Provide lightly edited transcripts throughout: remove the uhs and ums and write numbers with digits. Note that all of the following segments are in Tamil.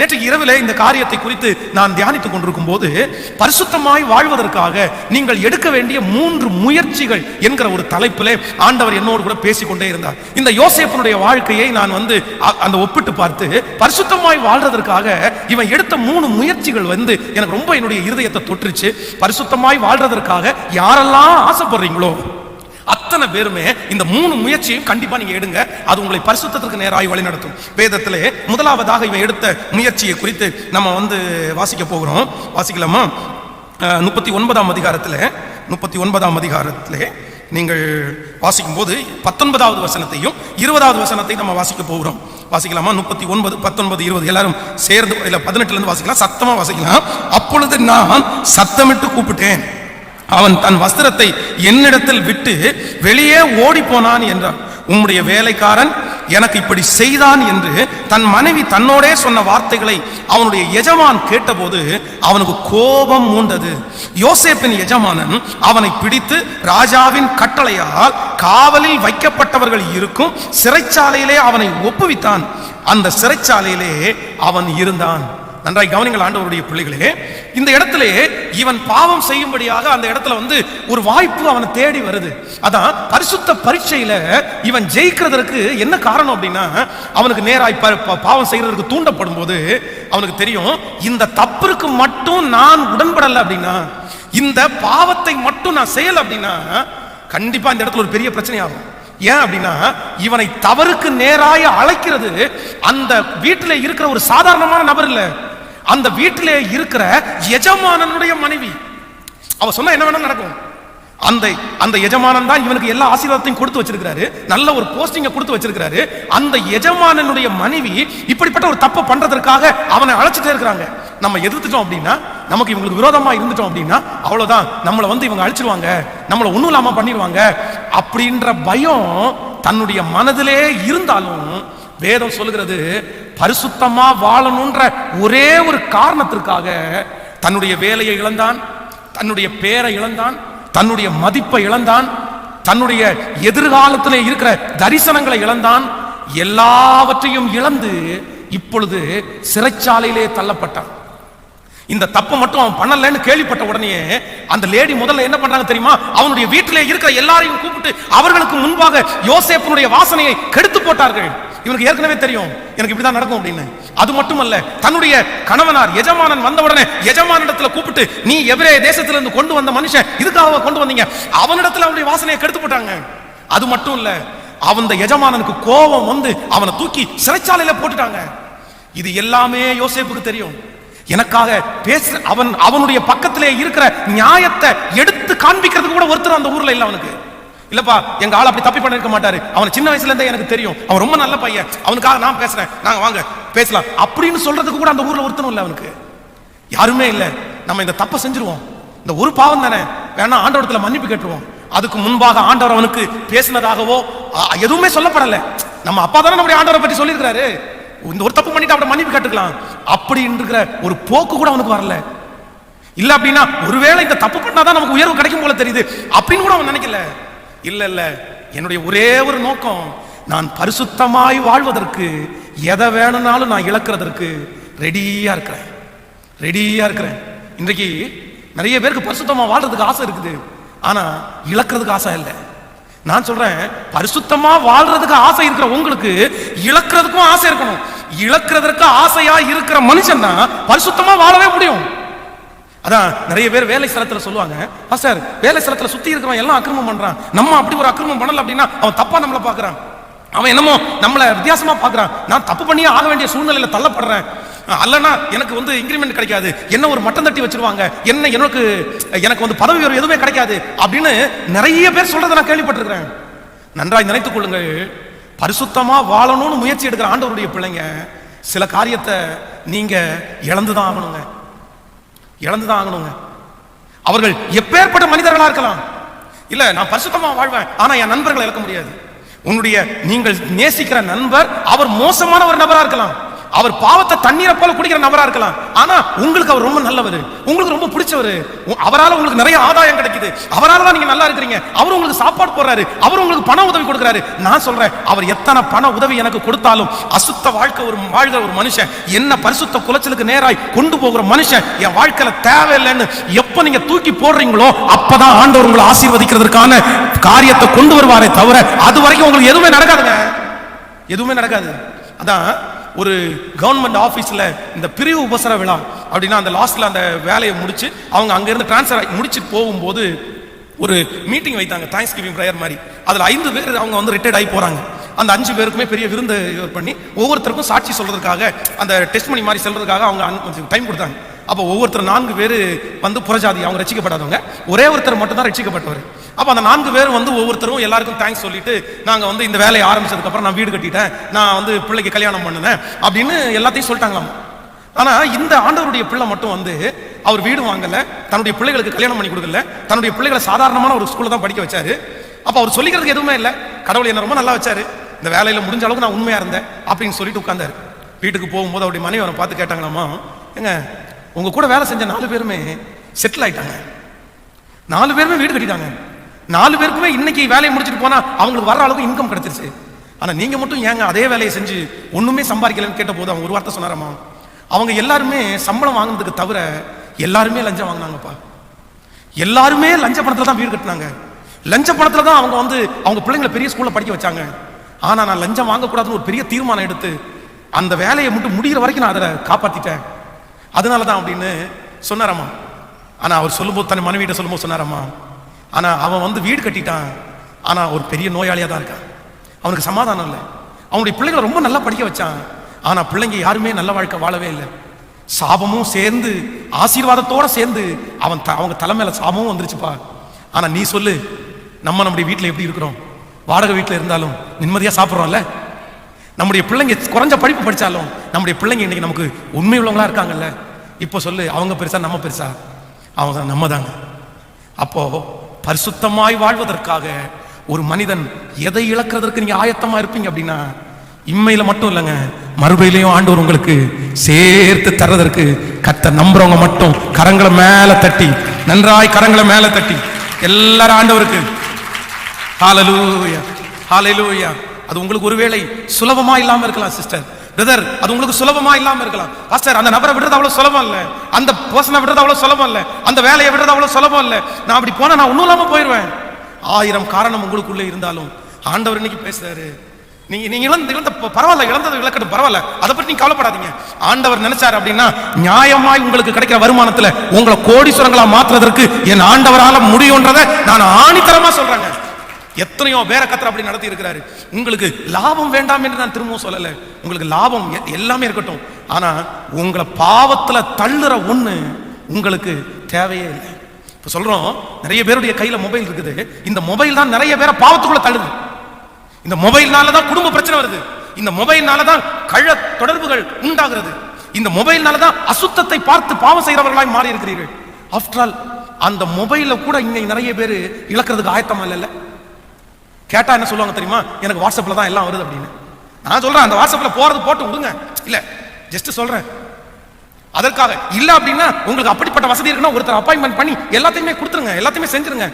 நேற்று இரவிலே இந்த காரியத்தை குறித்து நான் தியானித்துக் கொண்டிருக்கும் போது பரிசுத்தமாய் வாழ்வதற்காக நீங்கள் எடுக்க வேண்டிய 3 முயற்சிகள் என்கிற ஒரு தலைப்பிலே ஆண்டவர் என்னோடு கூட பேசிக்கொண்டே இருந்தார். இந்த யோசேப்பினுடைய வாழ்க்கையை நான் அந்த ஒப்பிட்டு பார்த்து பரிசுத்தமாய் வாழ்றதற்காக இவன் எடுத்த 3 முயற்சிகள் எனக்கு ரொம்ப என்னுடைய இருதயத்தை தொற்றுச்சு. பரிசுத்தமாய் வாழ்றதற்காக யாரெல்லாம் ஆசைப்படுறீங்களோ அத்தனை பேருமே இந்த 3 முயற்சியும் கண்டிப்பா நீங்க எடுங்க. அது உங்களை பரிசுத்தத்திற்கு நேராய் வழி நடத்தும். வேதத்திலே முதலாவதாக இவன் எடுத்த முயற்சியை குறித்து நம்ம வாசிக்க போகிறோம். வாசிக்கலாமா? 39ஆம் அதிகாரத்திலே நீங்கள் வாசிக்கும் போது 19வது வசனத்தையும் 20வது வசனத்தையும் நம்ம வாசிக்க போகிறோம். வாசிக்கலாமா? 39, 19, 20 எல்லாரும் சேர்ந்து 18 இருந்து வாசிக்கலாம். சத்தமா வாசிக்கலாம். அப்பொழுது நான் சத்தமிட்டு கூப்பிட்டேன், அவன் தன் வஸ்திரத்தை என்னிடத்தில் விட்டு வெளியே ஓடி போனான் என்றான். உம்முடைய வேலைக்காரன் எனக்கு இப்படி செய்தான் என்று தன் மனைவி தன்னோடே சொன்ன வார்த்தைகளை அவனுடைய எஜமான் கேட்டபோது அவனுக்கு கோபம் மூண்டது. யோசேப்பின் எஜமானன் அவனை பிடித்து ராஜாவின் கட்டளையால் காவலில் வைக்கப்பட்டவர்கள் இருக்கும் சிறைச்சாலையிலே அவனை ஒப்புவித்தான். அந்த சிறைச்சாலையிலே அவன் இருந்தான். நன்றாய் கவனிங்கள் ஆண்டவருடைய பிள்ளைகளே, இந்த இடத்துல இவன் பாவம் செய்யும்படியாக அந்த இடத்துல ஒரு வாய்ப்பு அவனை தேடி வருது. அதான் பரிசுத்த பரீட்சையில இவன் ஜெயிக்கிறதுக்கு என்ன காரணம் அப்படின்னா, அவனுக்கு நேராய் பாவம் செய்யறதுக்கு தூண்டப்படும் போது அவனுக்கு தெரியும், இந்த தப்பிற்கு மட்டும் நான் உடன்படல அப்படின்னா, இந்த பாவத்தை மட்டும் நான் செய்யல அப்படின்னா கண்டிப்பா இந்த இடத்துல ஒரு பெரிய பிரச்சனை ஆகும். ஏன் அப்படின்னா, இவனை தவறுக்கு நேராய அழைக்கிறது அந்த வீட்டிலே இருக்கிற ஒரு சாதாரணமான நபர் இல்ல, அந்த வீட்டிலே இருக்கிற எஜமானனுடைய மனைவி. அவ சொன்னா என்ன வேணாலும் நடக்கும். அந்த எஜமானன் தான் இவனுக்கு எல்லா ஆசீர்வாதத்தையும் கொடுத்து வச்சிருக்காரு, நல்ல ஒரு போஸ்டிங்க கொடுத்து வச்சிருக்காரு. அந்த எஜமானனுடைய மனைவி இப்படிப்பட்ட ஒரு தப்பு பண்றதற்காக அவனை அழைச்சிட்டே இருக்கிறாங்க. நம்ம எதிர்த்துட்டோம் அப்படின்னா, நமக்கு இவங்களுக்கு விரோதமா இருந்துட்டோம் அப்படின்னா அவ்வளவுதான், நம்மளை இவங்க அழிச்சிருவாங்க, நம்மளை ஒண்ணும் இல்லாம பண்ணிடுவாங்க அப்படின்ற பயம் தன்னுடைய மனதிலே இருந்தாலும் வேதம் சொல்லுகிறது, பரிசுத்தமா வாழணும்ன்ற ஒரே ஒரு காரணத்திற்காக தன்னுடைய வேலையை இழந்தான், தன்னுடைய பேரை இழந்தான், தன்னுடைய மதிப்பை இழந்தான், தன்னுடைய எதிர்காலத்திலே இருக்கிற தரிசனங்களை இழந்தான். எல்லாவற்றையும் இழந்து இப்பொழுது சிறைச்சாலையிலே தள்ளப்பட்டான். இந்த தப்பு மட்டும் அவன் பண்ணலன்னு கேள்விப்பட்ட உடனே அந்த லேடி முதல்ல என்ன பண்றாங்க தெரியுமா? அவனுடைய வீட்டிலே இருக்கிற எல்லாரையும் கூப்பிட்டு அவர்களுக்கு முன்பாக யோசேப்பினுடைய வாசனையை கெடுத்து போட்டார்கள். இவனுக்கு ஏற்கனவே தெரியும் எனக்கு இப்படிதான் நடக்கும் அப்படின்னு. அது மட்டுமல்ல, தன்னுடைய கணவனார் எஜமானன் வந்த உடனே எஜமானிடத்துல கூப்பிட்டு, நீ எபிரேய தேசத்திலிருந்து கொண்டு வந்த மனுஷன், இதுக்காக கொண்டு வந்தீங்க, அவனிடத்துல அவனுடைய வாசனையை கெடுத்து போட்டாங்க. அது மட்டும் இல்ல, அவன் எஜமானனுக்கு கோபம் அவனை தூக்கி சிறைச்சாலையில போட்டுட்டாங்க. இது எல்லாமே யோசேப்புக்கு தெரியும். எனக்காக பேச அவனுடைய பக்கத்திலே இருக்கிற நியாயத்தை எடுத்து காண்பிக்கிறதுக்கு கூட ஒருத்தர் அந்த ஊர்ல இல்ல. அவனுக்கு இல்லப்பா, எங்க ஆள் அப்படி தப்பி பண்ணிருக்க மாட்டாரு, அவன் சின்ன வயசுல இருந்தே எனக்கு தெரியும், அவன் ரொம்ப நல்ல பையன், அவனுக்காக நான் பேசுறேன், நாங்க வாங்க பேசலாம் அப்படின்னு சொல்றதுக்கு கூட அந்த ஊர்ல ஒருத்தனும் இல்ல. அவனுக்கு யாருமே இல்ல. நம்ம இந்த தப்பை செஞ்சிருவோம், இந்த ஒரு பாவம் தானே, வேணா ஆண்டவரத்துல மன்னிப்பு கேட்டுருவோம். அதுக்கு முன்பாக ஆண்டவர் அவனுக்கு பேசினதாகவோ எதுவுமே சொல்லப்படல. நம்ம அப்பா தானே நம்முடைய ஆண்டவரை பற்றி சொல்லியிருக்கிறாரு, இந்த ஒரு தப்பு பண்ணிட்டு அவரை மன்னிப்பு கேட்டுக்கலாம் அப்படின்ற ஒரு போக்கு கூட அவனுக்கு வரல. இல்ல அப்படின்னா ஒருவேளை இந்த தப்பு பண்ணாதான் நமக்கு உயர்வு கிடைக்கும் போல தெரியுது அப்படின்னு கூட அவன் நினைக்கல. இல்ல இல்ல, என்னுடைய ஒரே ஒரு நோக்கம், நான் பரிசுத்தமாய் வாழ்வதற்கு எதை வேணும்னாலும் நான் இழக்கிறதற்கு ரெடியா இருக்கிறேன். இன்றைக்கு நிறைய பேருக்கு பரிசுத்தமா வாழ்றதுக்கு ஆசை இருக்குது, ஆனா இழக்கிறதுக்கு ஆசை இல்லை. நான் சொல்றேன், பரிசுத்தமா வாழ்றதுக்கு ஆசை இருக்கிற உங்களுக்கு இழக்கிறதுக்கும் ஆசை இருக்கணும். இழக்கிறதுக்கு ஆசையா இருக்கிற மனுஷன் தான் பரிசுத்தமா வாழவே முடியும். அதான் நிறைய பேர் வேலை ஸ்தலத்துல சொல்லுவாங்க, சார் வேலை ஸ்தலத்துல சுத்தி இருக்கிறவன் எல்லாம் அக்கிரமம் பண்றான், நம்ம அப்படி ஒரு அக்கிரமம் பண்ணல அப்படின்னா அவன் தப்பா நம்மளை பாக்குறான், அவன் என்னமோ நம்மளை வித்தியாசமா பாக்குறான், நான் தப்பு பண்ணியே ஆக வேண்டிய சூழ்நிலையில தள்ளப்படுறேன், அல்லனா எனக்கு இன்கிரிமெண்ட் கிடைக்காது, என்ன ஒரு மட்டம் தட்டி வச்சிருவாங்க, எனக்கு பதவி உயர்வு எதுவுமே கிடைக்காது அப்படின்னு நிறைய பேர் சொல்றதை நான் கேள்விப்பட்டிருக்கிறேன். நன்றாய் நினைத்துக் கொள்ளுங்கள், பரிசுத்தமா வாழணும்னு முயற்சி எடுக்கிற ஆண்டவருடைய பிள்ளைங்க சில காரியத்தை நீங்க இழந்துதான் ஆகணுங்க. அவர்கள் எப்பேற்பட்ட மனிதர்களா இருக்கலாம். இல்ல, நான் பரிசுத்தமா வாழ்வேன், ஆனா என் நண்பர்களை இழக்க முடியாது. நீங்கள் நேசிக்கிற நண்பர் அவர் மோசமான ஒரு நபரா இருக்கலாம், அவர் பாவத்தை தண்ணீரை போல குடிக்கிற நபரா இருக்கலாம், ஆனா உங்களுக்கு அவர் ரொம்ப நல்லவர், உங்களுக்கு ரொம்ப பிடிச்சவர், அவரால் உங்களுக்கு நிறைய ஆதாயம் கிடைக்குது, அவரால் தான் நீங்க நல்லா இருக்கிறீங்க, அவர் உங்களுக்கு சாப்பாடு போடுறாரு, அவர் உங்களுக்கு பண உதவி கொடுக்குறாரு. நான் சொல்றேன், அவர் எத்தனை பண உதவி எனக்கு கொடுத்தாலும் அசுத்த வாழ்க்கை வாழ்கிற ஒரு மனுஷன், என்ன பரிசுத்த குலைச்சலுக்கு நேராய் கொண்டு போகிற மனுஷன் என் வாழ்க்கையில தேவையில்லைன்னு எப்ப நீங்க தூக்கி போடுறீங்களோ அப்பதான் ஆண்டவர் உங்களை ஆசீர்வதிக்கிறதுக்கான காரியத்தை கொண்டு வருவாரே தவிர அது வரைக்கும் உங்களுக்கு எதுவுமே நடக்காதுங்க, எதுவுமே நடக்காது. அதான் ஒரு கவர்மெண்ட் ஆபீஸ்ல இந்த பிரிவு உபசர விழா அப்படின்னா அந்த லாஸ்ட்ல அந்த வேலையை முடிச்சு அவங்க அங்க இருந்து டிரான்ஸ்ஃபர் முடிச்சு போகும்போது ஒரு மீட்டிங் வைத்தாங்க, தேங்க்ஸ் கிவிங் பிரேயர் மாதிரி. அதுல 5 பேர் அவங்க வந்து ரிட்டையர்ட் ஆகி போறாங்க. அந்த 5 பேருக்குமே பெரிய விருந்து பண்ணி ஒவ்வொருத்தருக்கும் சாட்சி சொல்றதுக்காக அந்த டெஸ்ட் மணி மாதிரி செல்றதுக்காக அவங்க டைம் கொடுத்தாங்க. அப்போ ஒவ்வொருத்தர் 4 பேர் வந்து புறஜாதி, அவங்க ரட்சிக்கப்படாதவங்க, ஒரே ஒருத்தர் மட்டும் தான் ரட்சிக்கப்பட்டவர். அப்போ அந்த 4 பேர் வந்து ஒவ்வொருத்தரும் எல்லாருக்கும் தேங்க்ஸ் சொல்லிட்டு நாங்கள் வந்து இந்த வேலையை ஆரம்பிச்சதுக்கு அப்புறம் நான் வீடு கட்டிட்டேன், நான் வந்து பிள்ளைக்கு கல்யாணம் பண்ணினேன் அப்படின்னு எல்லாத்தையும் சொல்லிட்டாங்களாம். ஆனா இந்த ஆண்டவருடைய பிள்ளை மட்டும் வந்து அவர் வீடு வாங்கல, தன்னுடைய பிள்ளைகளுக்கு கல்யாணம் பண்ணி கொடுக்கல, தன்னுடைய பிள்ளைகளை சாதாரணமான ஒரு ஸ்கூல்ல தான் படிக்க வச்சாரு. அப்ப அவர் சொல்லிக்கிறதுக்கு எதுவுமே இல்லை, கடவுள் என்ன ரொம்ப நல்லா வச்சாரு, இந்த வேலையில முடிஞ்ச அளவுக்கு நான் உண்மையா இருந்தேன் அப்படின்னு சொல்லிட்டு உட்கார்ந்தாரு. வீட்டுக்கு போகும்போது அவருடைய மனைவி அவரை பார்த்து கேட்டாங்களாமா, ஏங்க உங்க கூட வேலை செஞ்ச 4 பேருமே செட்டில் ஆயிட்டாங்க, 4 பேருமே வீடு கட்டிட்டாங்க, 4 பேருக்குமே இன்னைக்கு வேலையை முடிச்சுட்டு போனா அவங்களுக்கு வர அளவுக்கு இன்கம் கிடைச்சிருச்சு, ஆனா நீங்க மட்டும் ஏங்க அதே வேலையை செஞ்சு ஒண்ணுமே சம்பாதிக்கலன்னு கேட்ட போது அவங்க ஒரு வார்த்தை சொன்னாராமா, அவங்க எல்லாருமே சம்பளம் வாங்கினதுக்கு தவிர எல்லாருமே லஞ்சம் வாங்கினாங்கப்பா, எல்லாருமே லஞ்ச பணத்துல தான் வீடு கட்டினாங்க, லஞ்ச பணத்துல தான் அவங்க வந்து அவங்க பிள்ளைங்களை பெரிய ஸ்கூல்ல படிக்க வச்சாங்க. ஆனா நான் லஞ்சம் வாங்கக்கூடாதுன்னு ஒரு பெரிய தீர்மானம் எடுத்து அந்த வேலையை மட்டும் முடிகிற வரைக்கும் நான் அதை காப்பாத்திட்டேன், அதனாலதான் அப்படின்னு சொன்னாராமா. ஆனா அவர் சொல்லும்போது தன் மனைவியிட்ட சொல்லும்போது சொன்னாராமா, ஆனா அவன் வந்து வீடு கட்டிட்டான், ஆனா ஒரு பெரிய நோயாளியா தான் இருக்கான், அவனுக்கு சமாதானம் இல்லை, அவனுடைய பிள்ளைகளை ரொம்ப நல்லா படிக்க வச்சான், ஆனா பிள்ளைங்க யாருமே நல்ல வாழ்க்கை வாழவே இல்லை, சாபமும் சேர்ந்து ஆசீர்வாதத்தோட சேர்ந்து அவங்க தலைமையில சாபமும் வந்துருச்சுப்பா. ஆனா நீ சொல்லு, நம்முடைய வீட்டுல எப்படி இருக்கிறோம், வாடகை வீட்டுல இருந்தாலும் நிம்மதியா சாப்பிடுறோம்ல, நம்முடைய பிள்ளைங்க குறைஞ்ச படிப்பு படிச்சாலும் நம்முடைய பிள்ளைங்க இன்னைக்கு நமக்கு உண்மை உள்ளவங்களா இருக்காங்கல்ல, இப்போ சொல்லு அவங்க பெருசா நம்ம பெருசா, அவங்க நம்ம தாங்க. அப்போ பரிசுத்தமாய் வாழ்வதற்காக ஒரு மனிதன் எதை இழக்கிறதற்கு நீங்க ஆயத்தமா இருப்பீங்க அப்படின்னா, இம்மையில மட்டும் இல்லைங்க, மறுபடியிலையும் ஆண்டவர் உங்களுக்கு சேர்த்து தர்றதற்கு கர்த்தர் நம்புறவங்க மட்டும் கரங்களை மேல தட்டி, நன்றாய் கரங்களை மேல தட்டி எல்லாரும் ஆண்டவருக்கு ஹல்லேலூயா ஹல்லேலூயா. அது உங்களுக்கு ஒருவேளை சுலபமா இல்லாம இருக்கலாம் சிஸ்டர், பிரதர், அது உங்களுக்கு சுலபமா இல்லாம இருக்கலாம். பாஸ்டர், அந்த நபரை விடுறது அவ்வளவு சுலபம் இல்ல, அந்த பர்சனை விடுறது அவ்வளவு சுலபம் இல்ல, அந்த வேலையை விடுறது அவ்வளவு சுலபம் இல்ல, நான் அப்படி போனா நான் ஒண்ணும் இல்லாம போயிடுவேன். 1000 காரணம் உங்களுக்குள்ளே இருந்தாலும் ஆண்டவர் இன்னைக்கு பேசுறாரு, நீங்க இழந்த பரவாயில்ல, இழந்தது இழக்கட்டும் பரவாயில்ல, அதை பற்றி நீங்க கவலைப்படாதீங்க. ஆண்டவர் நினைச்சாரு அப்படின்னா நியாயமாய் உங்களுக்கு கிடைக்கிற வருமானத்துல உங்களை கோடீஸ்வரங்களா மாற்றுறதற்கு என் ஆண்டவரால முடியும்ன்றதை நான் ஆணித்தரமா சொல்றேங்க. எத்தனையோ பேரை கத்தர் அப்படி நடத்தி இருக்கிறாரு. உங்களுக்கு லாபம் வேண்டாம் என்று நான் திரும்பவும் சொல்லல, உங்களுக்கு லாபம் எல்லாமே இருக்கட்டும், ஆனா உங்களை பாவத்துல தள்ளுற ஒண்ணு உங்களுக்கு தேவையே இல்லை. இப்ப சொல்றோம், நிறைய பேருடைய கையில மொபைல் இருக்குது, இந்த மொபைல் தான் நிறைய பேரை பாவத்துக்குள்ள தள்ளுது, இந்த மொபைல்னாலதான் குடும்ப பிரச்சனை வருது, இந்த மொபைல்னாலதான் கள்ள தொடர்புகள் உண்டாகிறது, இந்த மொபைல்னாலதான் அசுத்தத்தை பார்த்து பாவம் செய்கிறவர்களாய் மாறி இருக்கிறீர்கள். ஆஃப்டர் ஆல் அந்த மொபைல கூட இன்னைக்கு நிறைய பேர் இழக்கிறதுக்கு ஆயத்தமா இல்ல. கேட்டா என்ன சொல்லுவாங்க தெரியுமா, எனக்கு வாட்ஸ்அப்ல தான் எல்லாம் வருது அப்படின்னு. நான் சொல்றேன், அந்த வாட்ஸ்அப்ல போறது போட்டு விடுங்க, இல்ல ஜஸ்ட் சொல்றேன். அதற்காக இல்ல அப்படின்னா உங்களுக்கு அப்படிப்பட்ட வசதி இருக்குன்னா ஒருத்தர் அப்பாயின்மெண்ட் பண்ணி எல்லாத்தையுமே கொடுத்துருங்க, எல்லாத்தையுமே செஞ்சிருங்க.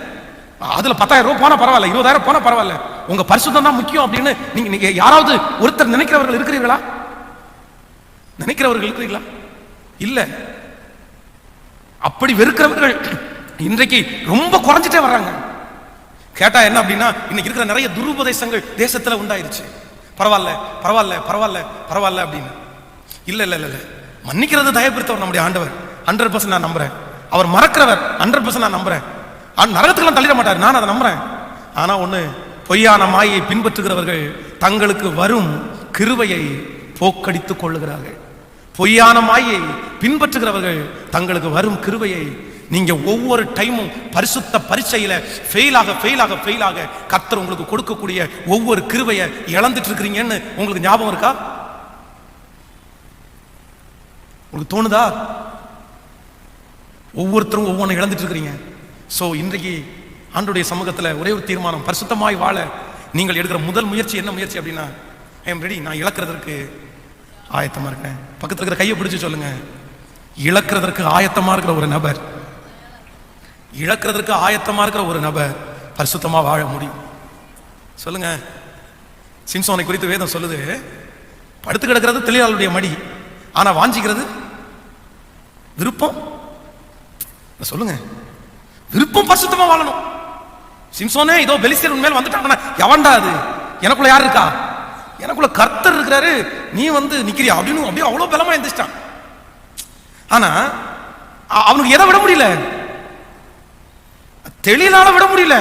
அதுல 10,000 ரூபாய் போனா பரவாயில்ல, 20,000 போனா பரவாயில்ல, உங்க பரிசுத்தம் தான் முக்கியம் அப்படின்னு நீங்க யாராவது ஒருத்தர் நினைக்கிறவர்கள் இருக்கிறீர்களா? நினைக்கிறவர்கள் இருக்கிறீங்களா? இல்ல. அப்படி வெறுக்கிறவர்கள் இன்றைக்கு ரொம்ப குறைஞ்சிட்டே வர்றாங்க. கேட்டா என்ன அப்படின்னா, இன்னைக்கு இருக்கிற நிறைய துருபதேசங்கள் தேசத்துல உண்டாயிருச்சு. பரவாயில்ல பரவாயில்ல பரவாயில்ல பரவாயில்ல அப்படின்னு. இல்ல இல்ல இல்ல, மன்னிக்கிறது தயப்படுத்தவர் நம்முடைய ஆண்டவர் 100% நான் நம்புறேன். அவர் மறக்கிறவர் 100% நான் நம்புறேன். நரகத்துக்கெல்லாம் தள்ளிட மாட்டார், நான் அதை நம்புறேன். ஆனா ஒண்ணு, பொய்யான மாயை பின்பற்றுகிறவர்கள் தங்களுக்கு வரும் கிருபையை போக்கடித்துக் கொள்ளுகிறார்கள். பொய்யான மாயை பின்பற்றுகிறவர்கள் தங்களுக்கு வரும் கிருபையை, நீங்க ஒவ்வொரு டைமும் பரிசுத்த பரீட்சையில ஃபெயிலாக கர்த்தர் உங்களுக்கு கொடுக்கக்கூடிய ஒவ்வொரு கிருபையை இழந்துட்டு இருக்கிறீங்கன்னு உங்களுக்கு ஞாபகம் இருக்கா? உங்களுக்கு தோணுதா? ஒவ்வொருத்தரும் ஒவ்வொன்று இழந்துட்டு இருக்கிறீங்க. சோ இன்றைக்கு ஆண்டவருடைய சமூகத்துல ஒரே ஒரு தீர்மானம், பரிசுத்தமாய் வாழ நீங்கள் எடுக்கிற முதல் முயற்சி என்ன முயற்சி அப்படின்னா, ஐ எம் ரெடி, நான் இழக்கிறதற்கு ஆயத்தமா இருக்கேன். பக்கத்துல இருக்கிற கையை பிடிச்சு சொல்லுங்க, இழக்கிறதற்கு ஆயத்தமா இருக்கிற ஒரு நபர், இழக்கிறதற்கு ஆயத்தமா இருக்கிற ஒரு நபர் பரிசுத்தமா வாழ முடியும். சொல்லுங்க. சிம்சோனை குறித்து வேதம் சொல்லுது, படுத்து கிடக்கிறது தெளிவாளுடைய மடி, ஆனா வாஞ்சிக்கிறது விருப்பம். சொல்லுங்க, விருப்பம் பரிசுத்தமா வாழணும். சிம்சோனே இதோ பெலிஸ்தியர் உண்மையில வந்துட்டாங்கன்னா, எவன்டா அது? எனக்குள்ள யார் இருக்கா? எனக்குள்ள கர்த்தர் இருக்கிறாரு, நீ வந்து நிக்கிறியா அப்படின்னு அப்படியே அவ்வளவு பலமா எந்திரிச்சிட்டான். ஆனா அவனுக்கு எதை விட முடியல, தெளிவால விட முடியல.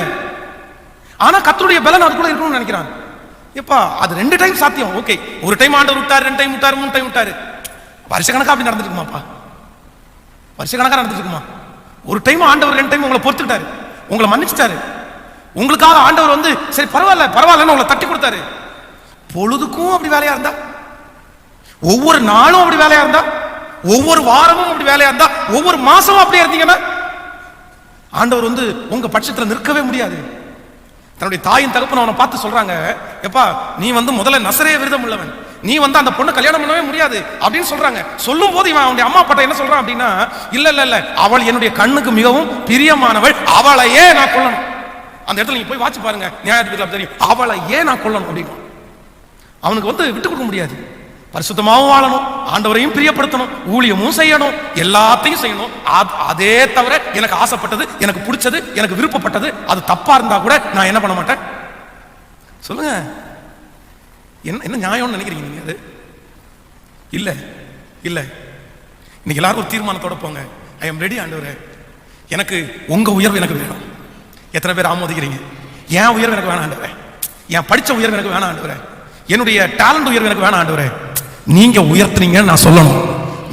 ஆனா கர்த்தருடைய பலன் அதுக்குள்ள இருக்கணும்னு நினைக்கிறான். எப்பா அது 2 டைம் சாத்தியம். ஓகே, ஒரு டைம் ஆண்டவர் விட்டாரு, 2 டைம் விட்டாரு, 3 டைம் விட்டாரு. வருஷக்கணக்கா அப்படி நடந்துருக்குமாப்பா? வருஷக்கணக்கா நடந்துருக்குமா? ஒரு டைம் ஆண்டவர் 2 டைம் உங்களை பொறுத்துட்டாரு, உங்களை மன்னிச்சிட்டாரு. உங்களுக்காக ஆண்டவர் வந்து சரி பரவாயில்ல பரவாயில்லன்னு உங்களை தட்டி கொடுத்தாரு. பொழுதுக்கும் அப்படி வேலையா இருந்தா, ஒவ்வொரு நாளும் அப்படி வேலையா இருந்தா, ஒவ்வொரு வாரமும் அப்படி வேலையா இருந்தா, ஒவ்வொரு மாசமும் அப்படியே இருந்தீங்கன்னா ஆண்டவர் வந்து உங்க பட்சத்துல நிற்கவே முடியாது. தன்னுடைய தாயின் தகப்பன் அவனை பார்த்து சொல்றாங்க, எப்பா நீ வந்து முதல்ல நசரேய விரதம் உள்ளவன், நீ வந்து அந்த பொண்ணை கல்யாணம் பண்ணவே முடியாது அப்படின்னு சொல்றாங்க. சொல்லும் போது இவன் அவனுடைய அம்மா அப்பா என்ன சொல்றான் அப்படின்னா, இல்ல இல்ல இல்ல, அவள் என்னுடைய கண்ணுக்கு மிகவும் பிரியமானவள், அவளையே நான் கொல்லணும். அந்த இடத்துல நீங்க போய் வாட்சி பாருங்க, நியாயாதிபதிகள் தெரியும், அவளை ஏன் நான் கொல்லணும் அப்படின்னு. அவனுக்கு வந்து விட்டு கொடுக்க முடியாது. பரிசுத்தமாவும் வாழணும், ஆண்டவரையும் பிரியப்படுத்தணும், ஊழியமும் செய்யணும், எல்லாத்தையும் செய்யணும். அதே தவிர எனக்கு ஆசைப்பட்டது, எனக்கு பிடிச்சது, எனக்கு விருப்பப்பட்டது அது தப்பா இருந்தா கூட நான் என்ன பண்ண மாட்டேன். சொல்லுங்க, என்ன நியாயம்னு நினைக்கிறீங்க நீங்க? அது இல்ல இல்ல. இன்னைக்கு எல்லாரும் ஒரு தீர்மானத்தோட போங்க, ஐ எம் ரெடி ஆண்டவரே, எனக்கு உங்க உயர்வு எனக்கு வேணும். எத்தனை பேர் ஆமோதிக்கிறீங்க? என் உயர்வு எனக்கு வேணாம் ஆண்டவரே, என் படிச்ச உயர்வு எனக்கு வேணாம் ஆண்டவரே, என்னுடைய டேலண்ட் உயர்வு எனக்கு வேணாம் ஆண்டவரே. நீங்க உயர்த்துனீங்கன்னு நான் சொல்லணும்.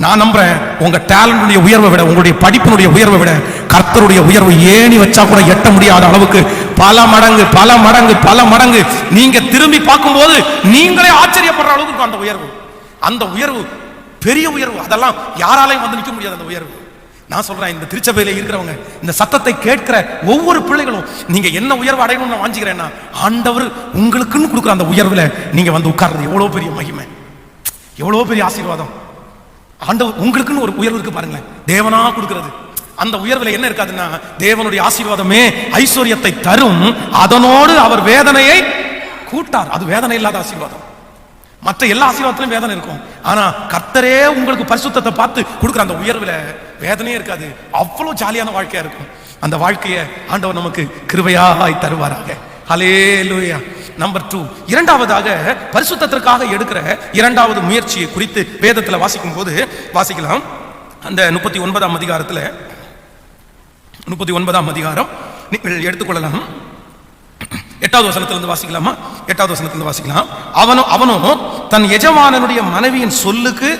நான் நம்புறேன், உங்க டேலண்டுடைய உயர்வை விட, உங்களுடைய படிப்பினுடைய உயர்வை விட கர்த்தருடைய உயர்வு ஏணி வச்சா கூட எட்ட முடியாத அளவுக்கு பல மடங்கு பல மடங்கு பல மடங்கு நீங்க திரும்பி பார்க்கும்போது நீங்களே ஆச்சரியப்படுற அளவுக்கு அந்த உயர்வு, அந்த உயர்வு பெரிய உயர்வு. அதெல்லாம் யாராலையும் வந்து நிற்க முடியாது அந்த உயர்வு. நான் சொல்றேன், இந்த திருச்சபையில இருக்கிறவங்க, இந்த சத்தத்தை கேட்கிற ஒவ்வொரு பிள்ளைகளும், நீங்க என்ன உயர்வு அடையணும்னு நான் வாஞ்சிக்கிறேன்னா, ஆண்டவர் உங்களுக்குன்னு கொடுக்குற அந்த உயர்வுல நீங்க வந்து உட்கார்றது எவ்வளவு பெரிய மகிமை, எவ்வளவு பெரிய ஆசீர்வாதம். ஆண்டவர் உங்களுக்குன்னு ஒரு உயர்வு இருக்கு பாருங்களேன், தேவனா கொடுக்கிறது. அந்த உயர்வுல என்ன இருக்காதுன்னா, தேவனுடைய ஆசீர்வாதமே ஐஸ்வர்யத்தை தரும், அதனோடு அவர் வேதனையை கூட்டார். அது வேதனை இல்லாத ஆசீர்வாதம். மற்ற எல்லா ஆசீர்வாதத்திலும் வேதனை இருக்கும், ஆனா கர்த்தரே உங்களுக்கு பரிசுத்தத்தை பார்த்து கொடுக்குற அந்த உயர்வுல வேதனையே இருக்காது. அவ்வளவு ஜாலியான வாழ்க்கையா இருக்கும். அந்த வாழ்க்கையை ஆண்டவர் நமக்கு கிருபையாய் தருவாராக. ஹல்லேலூயா. நம்பர் 2, இரண்டாவதாக பரிசுத்தத்திற்காக எடுக்கிற இரண்டாவது முயற்சியை குறித்து வேதத்தில் வாசிக்கும் போது வாசிக்கலாம். அந்த 39ஆம் அதிகாரத்தில், 39ஆம் அதிகாரம் நீங்கள் எடுத்துக்கொள்ளலாம். 8வது வசனத்திலிருந்து வாசிக்கலாமா? 8வது வசனத்திலிருந்து வாசிக்கலாம். அவனோ தன் எஜமானனுடைய மனைவியின் சொல்லுக்கு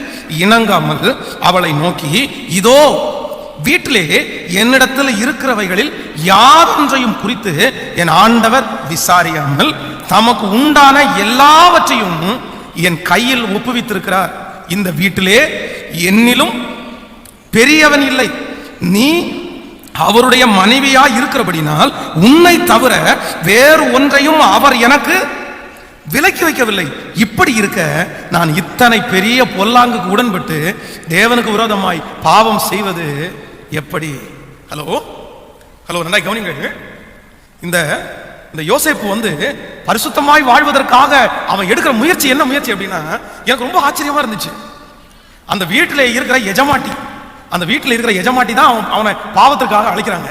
இணங்காமல் அவளை நோக்கி, இதோ வீட்டிலே என்னிடத்தில் இருக்கிறவைகளில் யாதொன்றையும் குறித்து என் ஆண்டவர் விசாரியாமல் தமக்கு உண்டான எல்லாவற்றையும் என் கையில் ஒப்புவித்திருக்கிறார். இந்த வீட்டிலே என்னிலும் பெரியவன் இல்லை, நீ அவருடைய மனைவியா இருக்கிறபடினால் உன்னை தவிர வேறு ஒன்றையும் அவர் எனக்கு விலக்கி வைக்கவில்லை. இப்படி இருக்க நான் இத்தனை பெரிய பொல்லாங்குக்கு உடன்பட்டு தேவனுக்கு விரோதமாய் பாவம் செய்வது எப்படி? ஹலோ ஹலோ, நல்லா கவனிங்க. இந்த யோசேப்பு வந்து பரிசுத்தமாய் வாழ்வதற்காக அவன் எடுக்கிற முயற்சி என்ன முயற்சி அப்படின்னா, எனக்கு ரொம்ப ஆச்சரியமா இருந்துச்சு. அந்த வீட்டில் இருக்கிற எஜமாட்டி, அந்த வீட்டில் இருக்கிற எஜமாட்டி தான் அவனை பாவத்திற்காக அழைக்கிறாங்க.